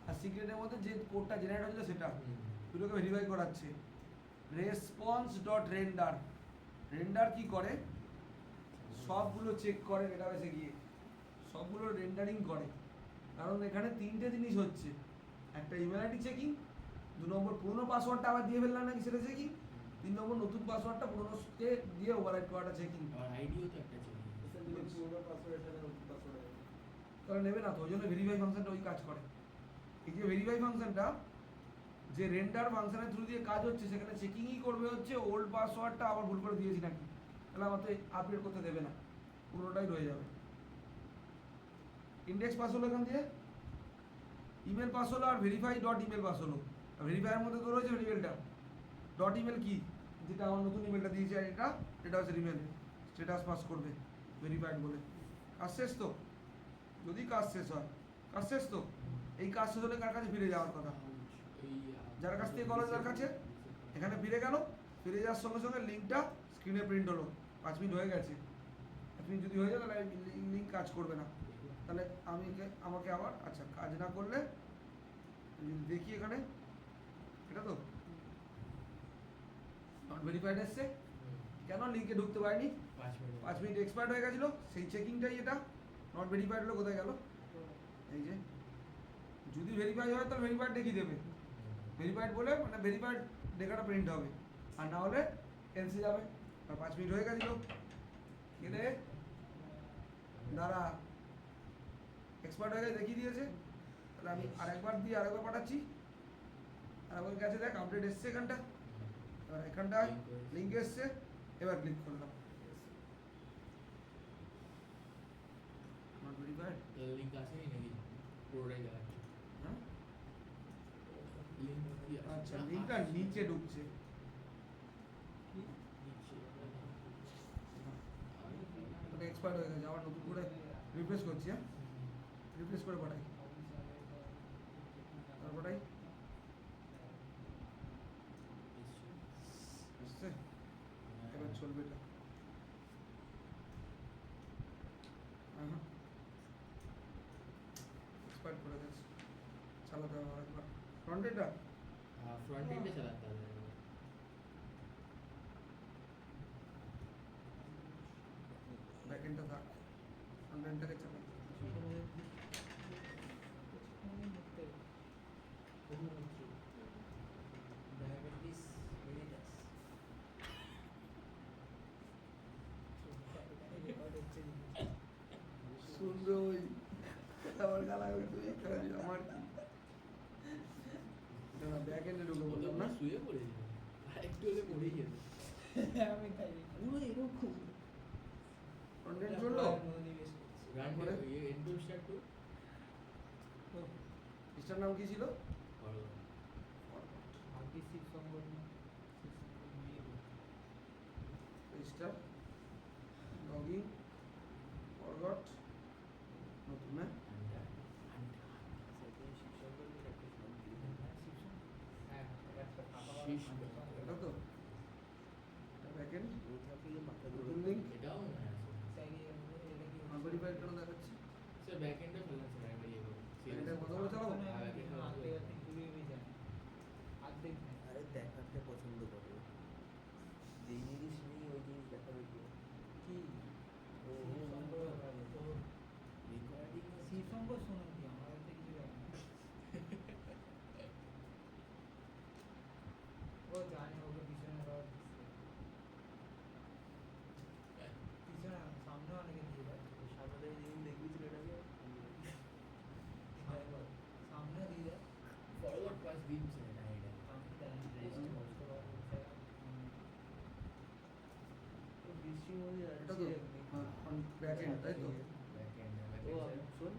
আর সিক্রেটের মধ্যে যে কোডটা জেনারেট হয়েছিল সেটা, দুটোকে ভেরিফাই করাচ্ছে। রেসপন্স ডট রেন্ডার, রেন্ডার কি করে, সবগুলো চেক করে ডেটাবেসে গিয়ে, সবগুলো রেন্ডারিং করে, কারণ এখানে তিনটে জিনিস হচ্ছে, একটা ইমেল আইডি চেকিং, 2 নম্বর পুরোনো পাসওয়ার্ডটা আবার দিয়ে ফেললাম নাকি সেটা চেকিং, 3 নম্বর নতুন পাসওয়ার্ডটা পুরোনোকে দিয়ে ওভাররাইট করাটা চেকিং। আর আইডিও তো একটা ছিল তারা নেবে না তো, ওই জন্য ভেরিফাই ফাংশনটা ওই কাজ করে। এই যে ভেরিফাই ফাংশনটা যে রেন্ডার ফাংশনের থ্রু দিয়ে কাজ হচ্ছে, সেখানে চেকিংই করবে হচ্ছে ওল্ড পাসওয়ার্ডটা আবার ভুল করে দিয়েছি নাকি, তাহলে আমার তো আপডেট করতে দেবে না, পুরোটাই রয়ে যাবে। ইন্ডেক্স পাস হলো এখান দিয়ে, ইমেল পাস হলো, আর ভেরিফাই ডট ইমেল পাস হলো। ভেরিফাইয়ের মধ্যে তো রয়েছে ভেরিফাইটা, ডট ইমেল কি, যেটা আমার নতুন ইমেলটা দিয়েছে, আর এটা হচ্ছে ইমেল স্ট্যাটাস পাস করবে ভেরিফাইড বলে। কাজ শেষ তো, যদি কাজ শেষ হয়, কাজ শেষ তো, এই কাজ শেষ হলে কার কাছে ফিরে যাওয়ার কথা, যার কাছ থেকে কলেজ যার কাছে, এখানে ফিরে গেল, ফিরে যাওয়ার সঙ্গে সঙ্গে লিঙ্কটা স্ক্রিনে প্রিন্ট হলো, 5 মিনিট হয়ে গেছে, 5 মিনিট যদি হয়ে যায় তাহলে লিঙ্ক কাজ করবে না, তাহলে আমাকে আবার, আচ্ছা কাজ না করলে যদি দেখি এখানে, এটা তো নট ভেরিফাইড এসছে, কেন লিঙ্কে ঢুকতে পারিনি, 5 মিনিট এক্সপায়ার্ড হয়ে গেছিলো, সেই চেকিংটাই এটা, নট ভেরিফাইড হলো, কোথায় গেল, এই যে, যদি ভেরিফাই হয় তাহলে ভেরিফাইড দেখিয়ে দেবে, ভেরিফাইড বলে মানে ভেরিফাইড লেখাটা প্রিন্ট হবে, আর না হলে এলসি যাবে। আর 5 মিনিট হয়ে গেছিলো, কেটে দাঁড়া, এক্সপার্ট হয়ে গেছে দেখিয়ে দিয়েছে, তাহলে আমি আরেকবার পাঠাচ্ছি, আরেকবার গেছে, দেখ আপডেট এসছে এখানটা, এবার এখানটায় লিঙ্ক এসছে, এবার ক্লিক করলাম, নট ভেরিফাইড, লিংক আসেনি নাকি পুরোটাই দেখাচ্ছে হ্যাঁ লিংক কি আচ্ছা লিঙ্কটা নিচে ঢুকছে, ওটা এক্সপায়ার্ড হয়ে গেছে, আবার নতুন করে রিফ্রেশ করছি, হ্যাঁ রিফ্রেশ করে পাঠাই, তারপরেই আসছে, এবার চলবে এটা, এক্সপায়ার্ড করে গেছে, চালাতে হবে আরেকবার, ফ্রন্ট এটা ফ্রন্ট এন্ডে চালাতে হবে ব্যাক এন্ডটা থাক, ফ্রন্ট এন্ডটাকে চালাই, ডায়াবেটিস মেলিটাস শুনবে ওই আমার গালা আমার কি ব্যাক এন্ডে ঢুকে বললাম না, শুয়ে পড়েছিল হলে পড়েই যেত আমি তাই পুরো এরকম কন্টেন্ট চললো মনোনিবেশ করছি। রান করে? করে এন্ড স্টার্ট টু ইস্টার নাম কি ছিল? আগে শিব সংগঠন ইস্টার লগিং ফরগট নতুন না হ্যাঁ একটা ফাঁকা শীষ। এটা তো ব্যাকএন্ড ও থাকলে মাথা নতুন লিঙ্ক এটাও মনে আছে এটা কি আনভেরিফাইড কেন দেখাচ্ছে? স্যার ব্যাক এন্ডে ফেললাম স্যার একবার ইয়ে করো এটা কত করে চালাবো? অর্ধেক আরে দেখাতে পছন্দ করে যেই জিনিস নেই ওই জিনিস দেখাবে কি কি ও রেকর্ডিং শিবসঙ্গ শুনুন কি আমার কাছে কিছু জানি না। ও জানে ওকে পিছনে আবার পিছনে সামনে অনেকে দিয়ে দেয় সামনে যেদিন দেখবি ছেলেটাকে সামনেও দিয়ে দেয় ফরওয়ার্ড পাস দিন স্যার এটা এটা আমি জানি না, রেজিস্টার করতে পারবো বৃষ্টির মধ্যে এটা তো ব্যাকএন্ড তাই তো? ব্যাক এন্ড ও শোন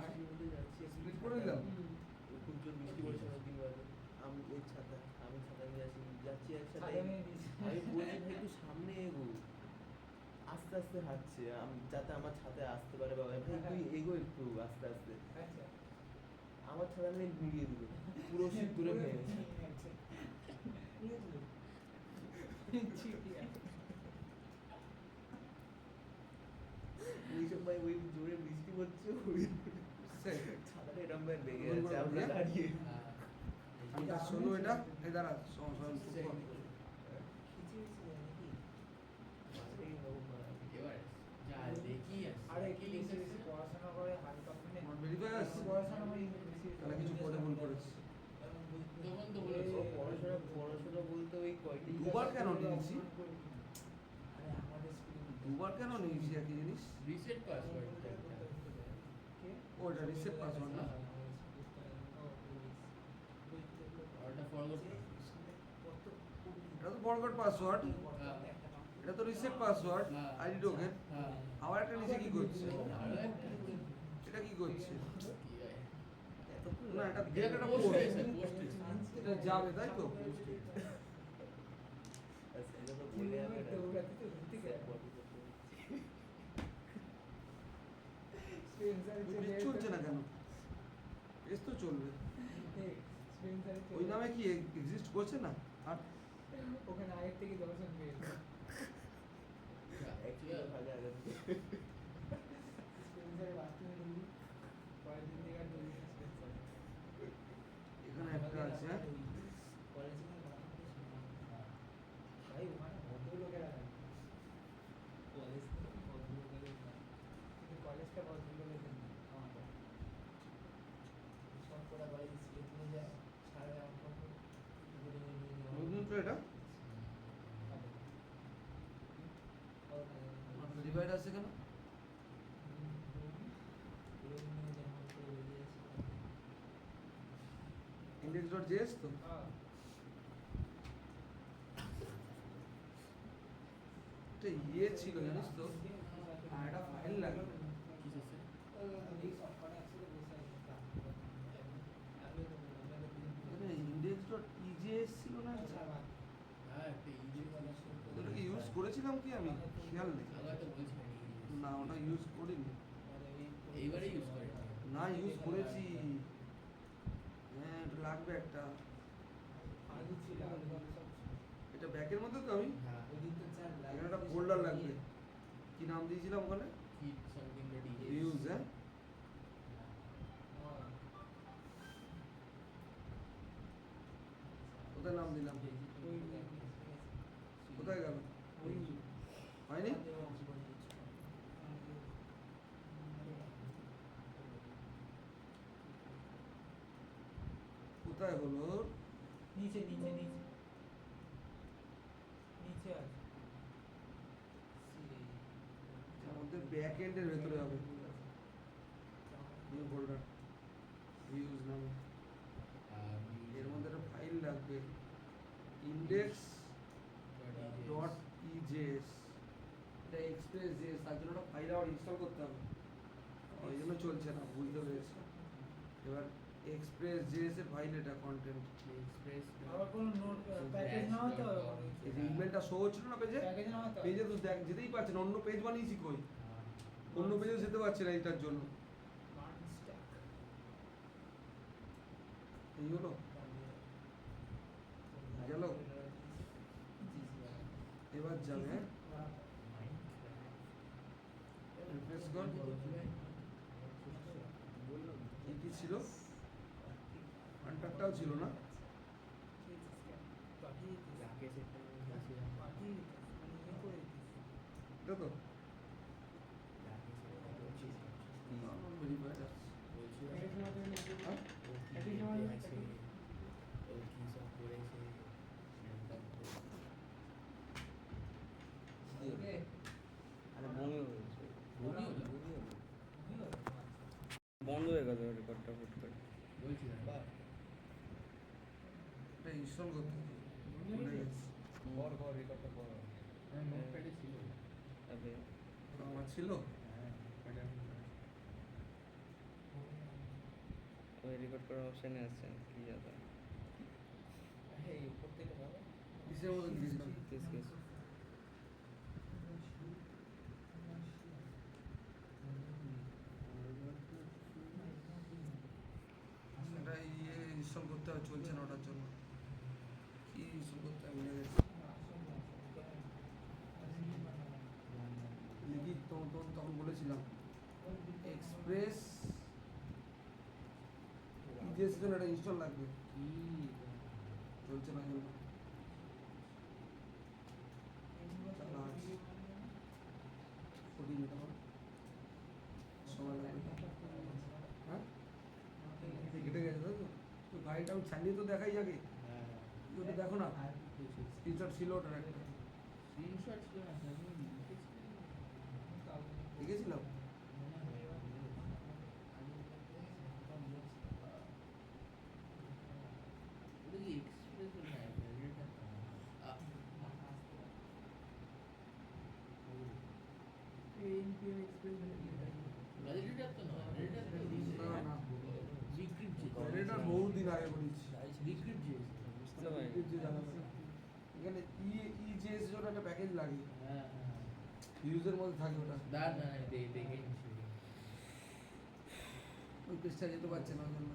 আর বৃষ্টির মধ্যে যাচ্ছি স্প্লিট করে দিলাম খুব জোর বৃষ্টি পড়ছে অনেকদিন বাদে আমি এই ছাতা আমি ছাতা নিয়ে যাচ্ছি একসাথে ছাতা নিয়ে দিয়েছি। আমি বলছি ভাই একটু সামনে এগো আস্তে আস্তে হাঁটছে আমি যাতে আমার ছাতায় আসতে পারে বাবা ভাই তুই এগো একটু আস্তে আস্তে আচ্ছা আমার ছাতা নিয়ে ভিড়িয়ে দিল পুরো শীত দূরে ভেঙে গেছে ওই সময় ওই জোরে বৃষ্টি পড়ছে ওই ছাতাটা এরকম ভাবে ভেঙে বলুন, যাচ্ছে আমরা বলুন, দাঁড়িয়ে এটা ষোলো এটা এই দাঁড়া এবার যা দেখি আরে কি বেশি বেশি পড়াশোনা করে হালকা ফোনে ভেরিফাই আছে পড়াশোনা করে বেশি তাহলে কিছু পরে ভুল করেছি তখন তো বলেছো ও পড়াশোনা বলতে ওই কয়টি দুবার কেন নিয়েছি? আরে আমাদের স্কুলে দুবার কেন নিয়েছি একই জিনিস? রিসেট পাসওয়ার্ড কে ও এটা রিসেট পাসওয়ার্ড না? ওটা ফরওয়ার্ড এটা তো ফরগট পাসওয়ার্ড, এটা তো রিসেট পাসওয়ার্ড আইডি টোকেন। হ্যাঁ আবার একটা নিচে কি করছে? আরো একটা এটা কি করছে? কি হয় না এটা এটা এটা পোস্ট পোস্ট হয়েছে পোস্ট এটা যাবে তাই তো? এটা তো বলে যাবে না পেজ চলছে না কেন? পেজ তো চলবে। ওই নামে কি এক্সিস্ট করছে না? আর ওখানে আগের থেকে দর্শন পেয়েছে অ্যাকচুয়ালি ভালো আগে থেকে স্পেন্সারে বাথরুমে ঢুকলি পরের দিন থেকে আর ঢুকলি না স্পেন্সারে এখানে একটা আছে হ্যাঁ? কলেজে কোনো বাথরুমে ছিল না। ভাই ওখানে ভদ্রলোকেরা থাকে কলেজ থেকে ভদ্রলোকেদের থাকে। কিন্তু কলেজটা ভদ্রলোকেদের নেই আমাদের সব কটা কলেজ স্লিপ নিয়ে যায় সারা অঙ্ক নতুন তো এটা ভেরিফাইড আছে কেন? index.js তো? এটা ইয়ে ছিল জানিস তো? আর একটা ফাইল লাগবে। কি আছে এখানে index.ejs ছিল না একটা? হ্যাঁ একটা ইজি ওটা কি ইউজ করেছিলাম কি আমি? খেয়াল নেই। আগে তো বলছি না ওটা ইউজ করিনি। এইবারে ইউজ করে না ইউজ করেছি। হ্যাঁ এটা লাগবে একটা। এটা ব্যাকের মধ্যে তো আমি হ্যাঁ এখানে একটা ফোল্ডার লাগবে। কি নাম দিয়েছিলাম ওখানে? Keep something that is use হ্যাঁ? কোথায় নাম দিলাম? কোথায় গেল? হয়নি? কোথায় হলো? নিচে নিচে নিচে নিচে আছে আমাদের ব্যাক এন্ডের ভেতরে হবে নিউ ফোল্ডার ভিউজ নামে। এর মধ্যে একটা ফাইল লাগবে ইন্ডেক্স এটা এক্সপ্রেস যে তার জন্য একটা ফাইল আবার ইনস্টল করতে হবে, ওই জন্য চলছে না, বুঝতে পেরেছি। এবার এক্সপ্রেস জেএস এর ফাইল এটা কন্টেন্ট, এক্সপ্রেস আবার কোনো নোট প্যাকেজ না হতো এই যে ইমেলটা শো হচ্ছিল না পেজে, প্যাকেজ না হতো পেজে তো যেতেই পারছে না, অন্য পেজ বানিয়েছি কই, অন্য পেজে যেতে পারছে না এইটার জন্য। এই হলো গেল, এবার যাবে রিফ্রেশ কর, কি কি ছিল, কন্ট্যাক্টটাও ছিল না, এটা তো ভেরিফাইড আছে। হ্যাঁ? আরে বমি হয়ে গেছে, বন্ধ হয়ে গেছে রেকর্ডটা হুট করে। এটা ইনস্টল করতে হবে, ভুলে গেছি। তারপরে আমার ছিল ওই রেকর্ড করার অপশানে আছে কি আছে কিসের মধ্যে দিয়েছিলাম, কেস কেস এটা ইয়ে ইনস্টল করতে হবে, চলছে না ওটার জন্য, কি ইনস্টল করতে হবে ভুলে গেছি। লিখি তখন বলেছিলাম এক্সপ্রেস ইজিএস জন্য একটা ইনস্টল লাগবে, চলছে না জন্য চালা আছে, কোডিং এটা সময় লাগবে। হ্যাঁ কেটে গেছে তাই তো, তো গাড়িটা আমি চালিয়ে তো দেখাই আগে, ওটা দেখো না, স্ক্রিনশট ছিল ওটার একটা, দেখেছিলাম। না না এটা বহু দিন আগে করেছি, বুঝতে পারি লিকুইড যে জানা যায়। এখানে ইজেএস জন্য একটা প্যাকেজ লাগে, ইউজের মধ্যে থাকে ওটা, ওই পেজটা যেতে পারছে না ওই জন্য।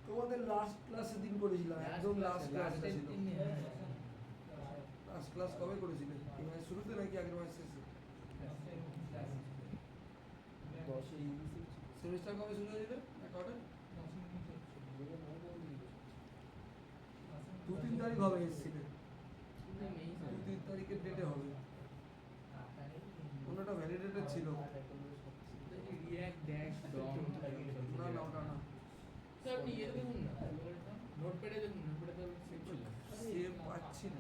তোমাদের লাস্ট ক্লাসের দিন করেছিলাম, একদম লাস্ট ক্লাসটা ছিল। লাস্ট ক্লাস কবে করেছিলে, এই মাসের শুরুতে নাকি আগের মাসের শেষে? 10 সেমিস্টার কবে শুরু হয়েছিল অ্যাকাউন্টে? 2-3 তারিখ হবে এসেছিলে, 2-3 তারিখের ডেটে হবে, কোনটা ভ্যালিডেটেড ছিল না, না ওটা না, নোটপ্যাডে দেখুন, নোটপ্যাডে তো সেভ ছিল। সেভ পাচ্ছি না,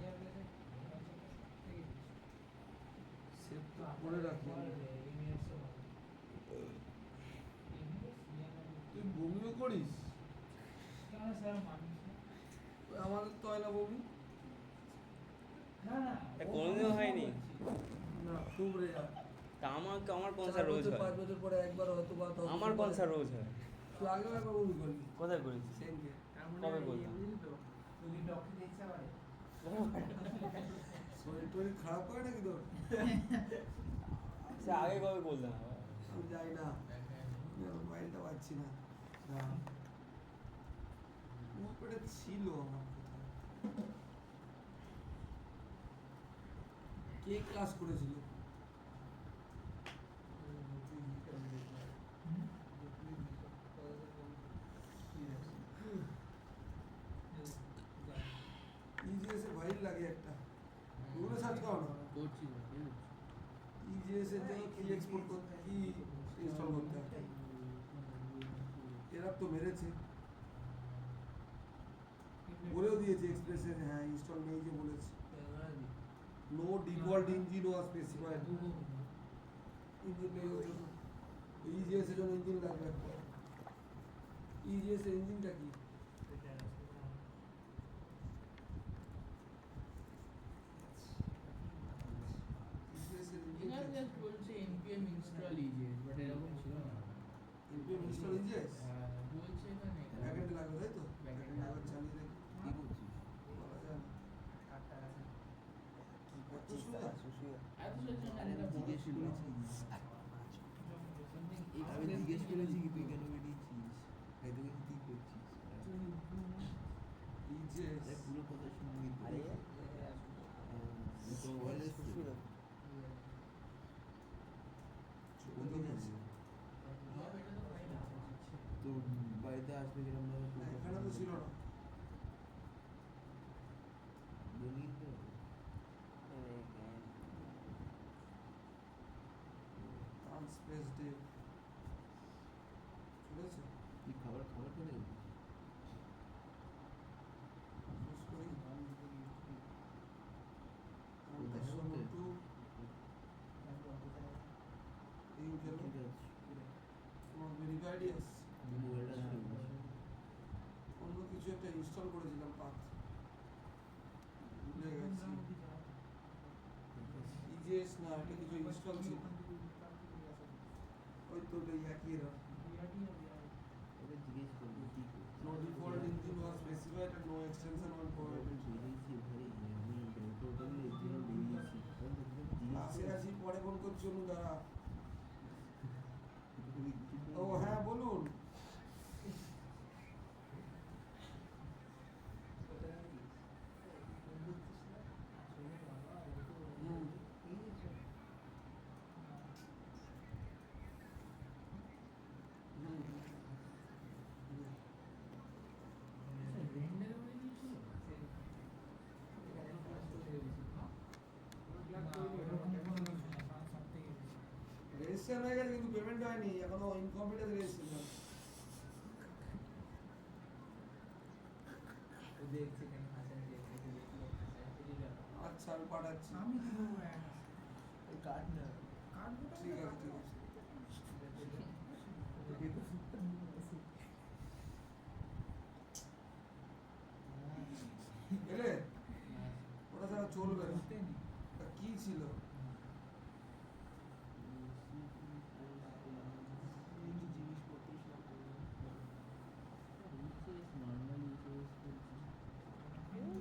সেভ তো করে রাখি। তুই বমিও করিস? আমাদের তো হয় না বমি, কোনোদিনও হয়নি। না খুব রেয়ার, তা আমার কোন স্যার রোজ হয়? 5 বছর পরে একবার হয়তো বা 10 আমার কোন স্যার রোজ হয়? তুই আগেও একবার বমি করলি, কোথায় করেছি? সেমকে কবে বললাম? শরীর টরীর খারাপ করে নাকি তোর? সে আগে কবে বললাম? আমি যাই না, মোবাইলটা পাচ্ছি না, উপরে ছিল আমার কোথায়, কে ক্লাস করেছিল? ইজিএস এর ফাইল লাগে একটা, গুগলে সার্চ করো না, করছি না, ইজিএস এর জন্য কি এক্সপোর্ট করতে, কি ইনস্টল করতে হয়, এরা তো মেরেছে, বলেও দিয়েছে এক্সপ্রেসে, হ্যাঁ ইনস্টল নেই যে বলেছে, নো ডিফল্ট ইঞ্জিন ওয়াজ স্পেসিফাইড, ইজিএস এর জন্য ইঞ্জিন লাগবে। ইজিএস এর ইঞ্জিনটা কি? ইজিএস এর ইঞ্জিনটা এখানে just বলছে npm install EJS, but এরকম ছিল না। npm install ইজিএস হ্যাঁ, বলছে এখানে। ব্যাকএন্ড লাগবে তাই তো? Backend ব্যাকএন্ড লাগবে, চালিয়ে দেখি। কি করছিস? বলা যায় না। কাটটা আছে এত সুবিধা? এত সহজে না, আরে এটা আমি জিজ্ঞেস বড় ছিল। করেছি। Something আমি express জিজ্ঞেস করেছি কি তুই ছিল। কেন বেরিয়েছিস? তাই তোকে কি করছিস? ইজিএস আরে পুরো কথা শুনে নিতে আরে তো ওয়াইরলেস শ্বশুর কোনদিন আছে? সব এটা তো fine আছে। তো বাড়িতে আসবে কিরম ভাবে? না, এখানে তো ছিল না। রঙিন তো আনস্পেস ডে চলেছে। তুই খাবার খাবার খেলে শেষ করি। কোথায় Show বলতে? to এই গেল ঠিক আছে ভেরিফাইড ইয়েস। মোবাইলটা অন্য কিছু একটা ইনস্টল করেছিলাম পাথ, ভুলে গেছি। ইজিএস না, এটা কিছু ইনস্টল ছিল। ওই তো ওটাই একই এরর। ওকে জিজ্ঞেস করবো কি No default engine was specified and no extension was provided. বেরিয়েছি ভাই আমি টোটালি এর জন্য বেরিয়েছি আসে আসি পরে ফোন করছি অনু দ্বারা। ও হ্যাঁ বলুন। হুম। হুম। Render হয়ে গিয়েছিল? রেজিস্ট্রেশন হয়ে গেছে কিন্তু পেমেন্ট হয়নি, এখনো ইনকমপ্লিট আছে রেজিস্ট্রেশন। দেখছি কেন আসেন দেখছি আচ্ছা আমি পাঠাচ্ছি। আমি কি করবো কাট না ঠিক আছে ঠিক আছে। এলে ওটা ছাড়া চলবে না। তা কি ছিল? হুম?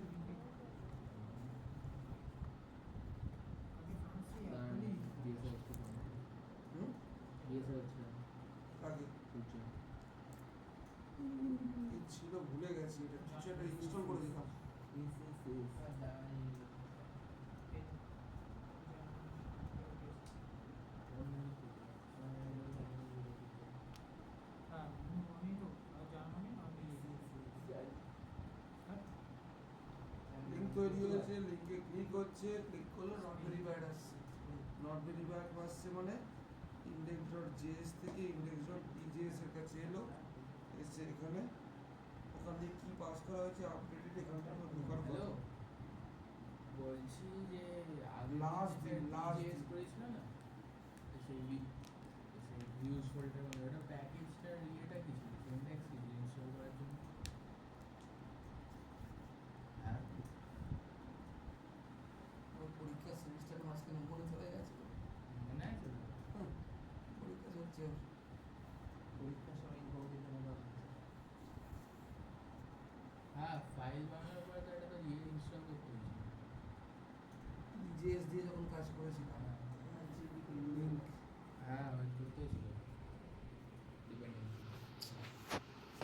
কাকে? কি ছিল ভুলে গেছি, এটা কিছু একটা ইনস্টল করেছিলাম। লিঙ্ক তৈরি হয়েছে, লিঙ্কে ক্লিক হচ্ছে, ক্লিক করলে নট ভেরিফাইড আসছে। নট ভেরিফাইড আসছে মানে ইন্ডেক্স ডট জেএস থেকে ইন্ডেক্স ডট ইজেএস এর কাছে এলো, এসে এখানে ওখান থেকে কি পাস করা হয়েছে আপডেটেড, এখানটা আমার ঢোকার হ্যালো, কথা। বলছি যে আগে Last দিন, last জিএস দিন। করেছিল না, তো সেই ভিউজ ফোল্ডার মধ্যে ওটা প্যাকেজটার ইয়েটা কি ছিল, সিনট্যাক্স কি ছিল ইনস্টল করার জন্য? হ্যাঁ ওর পরীক্ষার সেমিস্টারের মাঝখানে মনে চলে গেছে। মনে আছে তো? হুম, পরীক্ষা চলছে। পরীক্ষার সময় ইনকমপ্লিট হলো হ্যাঁ, ফাইল বানানোর পরে তো এটা তো ইয়ে ইনস্টল করতে হয়েছিল। ইজেএস দিয়ে যখন কাজ করেছিলাম, লিঙ্ক হ্যাঁ, ওই করতে হয়েছিল ডিপেন্ডেন্সি।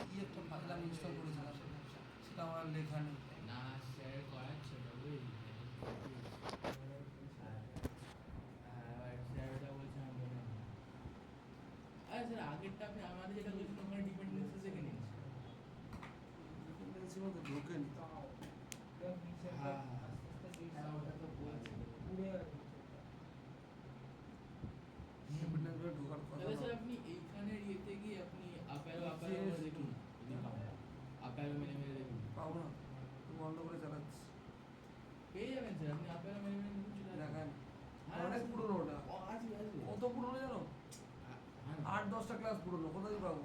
কি একটা পাতলাম ইনস্টল করেছিলাম, সেটা আমার লেখা নেই। না, স্যার করাচ্ছে তো ওই হ্যাঁ, স্যার ওটা বলছে আমার মনে নেই। আরে স্যার আগেরটা আপনি আমাদের যেটা বলছিলেন ওখানে ডিপেন্ডেন্সি থেকে নিয়েছি। ডিপেন্ডেন্সির মধ্যে ঢোকেনি। হ্যাঁ, হ্যাঁ, ওটা তো বলছে। ডিপেন্ডেন্সি ঢোকার কথা তাহলে স্যার না। আপনি এইখানের ইয়েতে গিয়ে আপনি আপারো করে দেখুন না, যদি পান আপারো মেরে দেখুন, পাবো না, তো বন্ধ করে চালাচ্ছি। পেয়ে যাবেন স্যার। আপনি আপারো মেরে দেখুন, চলে আসবে। দেখায় না। হ্যাঁ, অনেক পুরনো ওটা। ও, আছে আছে। কত পুরনো জানো? হ্যাঁ, 8 10টা ক্লাস পুরনো, কোথা দিয়ে পাবো?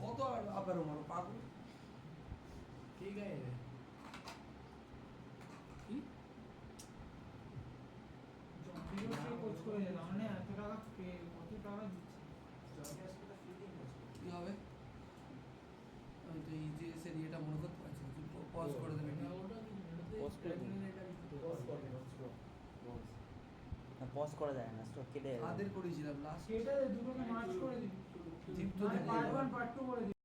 কত আর আপারও মারো পাগল। ঠিক আছে রে। কি? জম্বিরও সে কোচ করে দিলাম, মানে এত টাকা কত টাকা দিচ্ছে? কি হবে? আমি তো এই যে এসে ইয়েটা মনে করতে পারছি না, তুই পজ করে দেবে না, ওটা কি? ওটাতে Pause করে দিন। এটা লিখতে পজ হবে। করে পজ করা যায় না, স্টক কেটে যাবে। কাদের করেছিলাম লাস্ট? সেটা দুটোকে মার্চ করে দিবি, দীপ্ত মানে দিদি পার্ট 1 পার্ট 2 করে দিবি।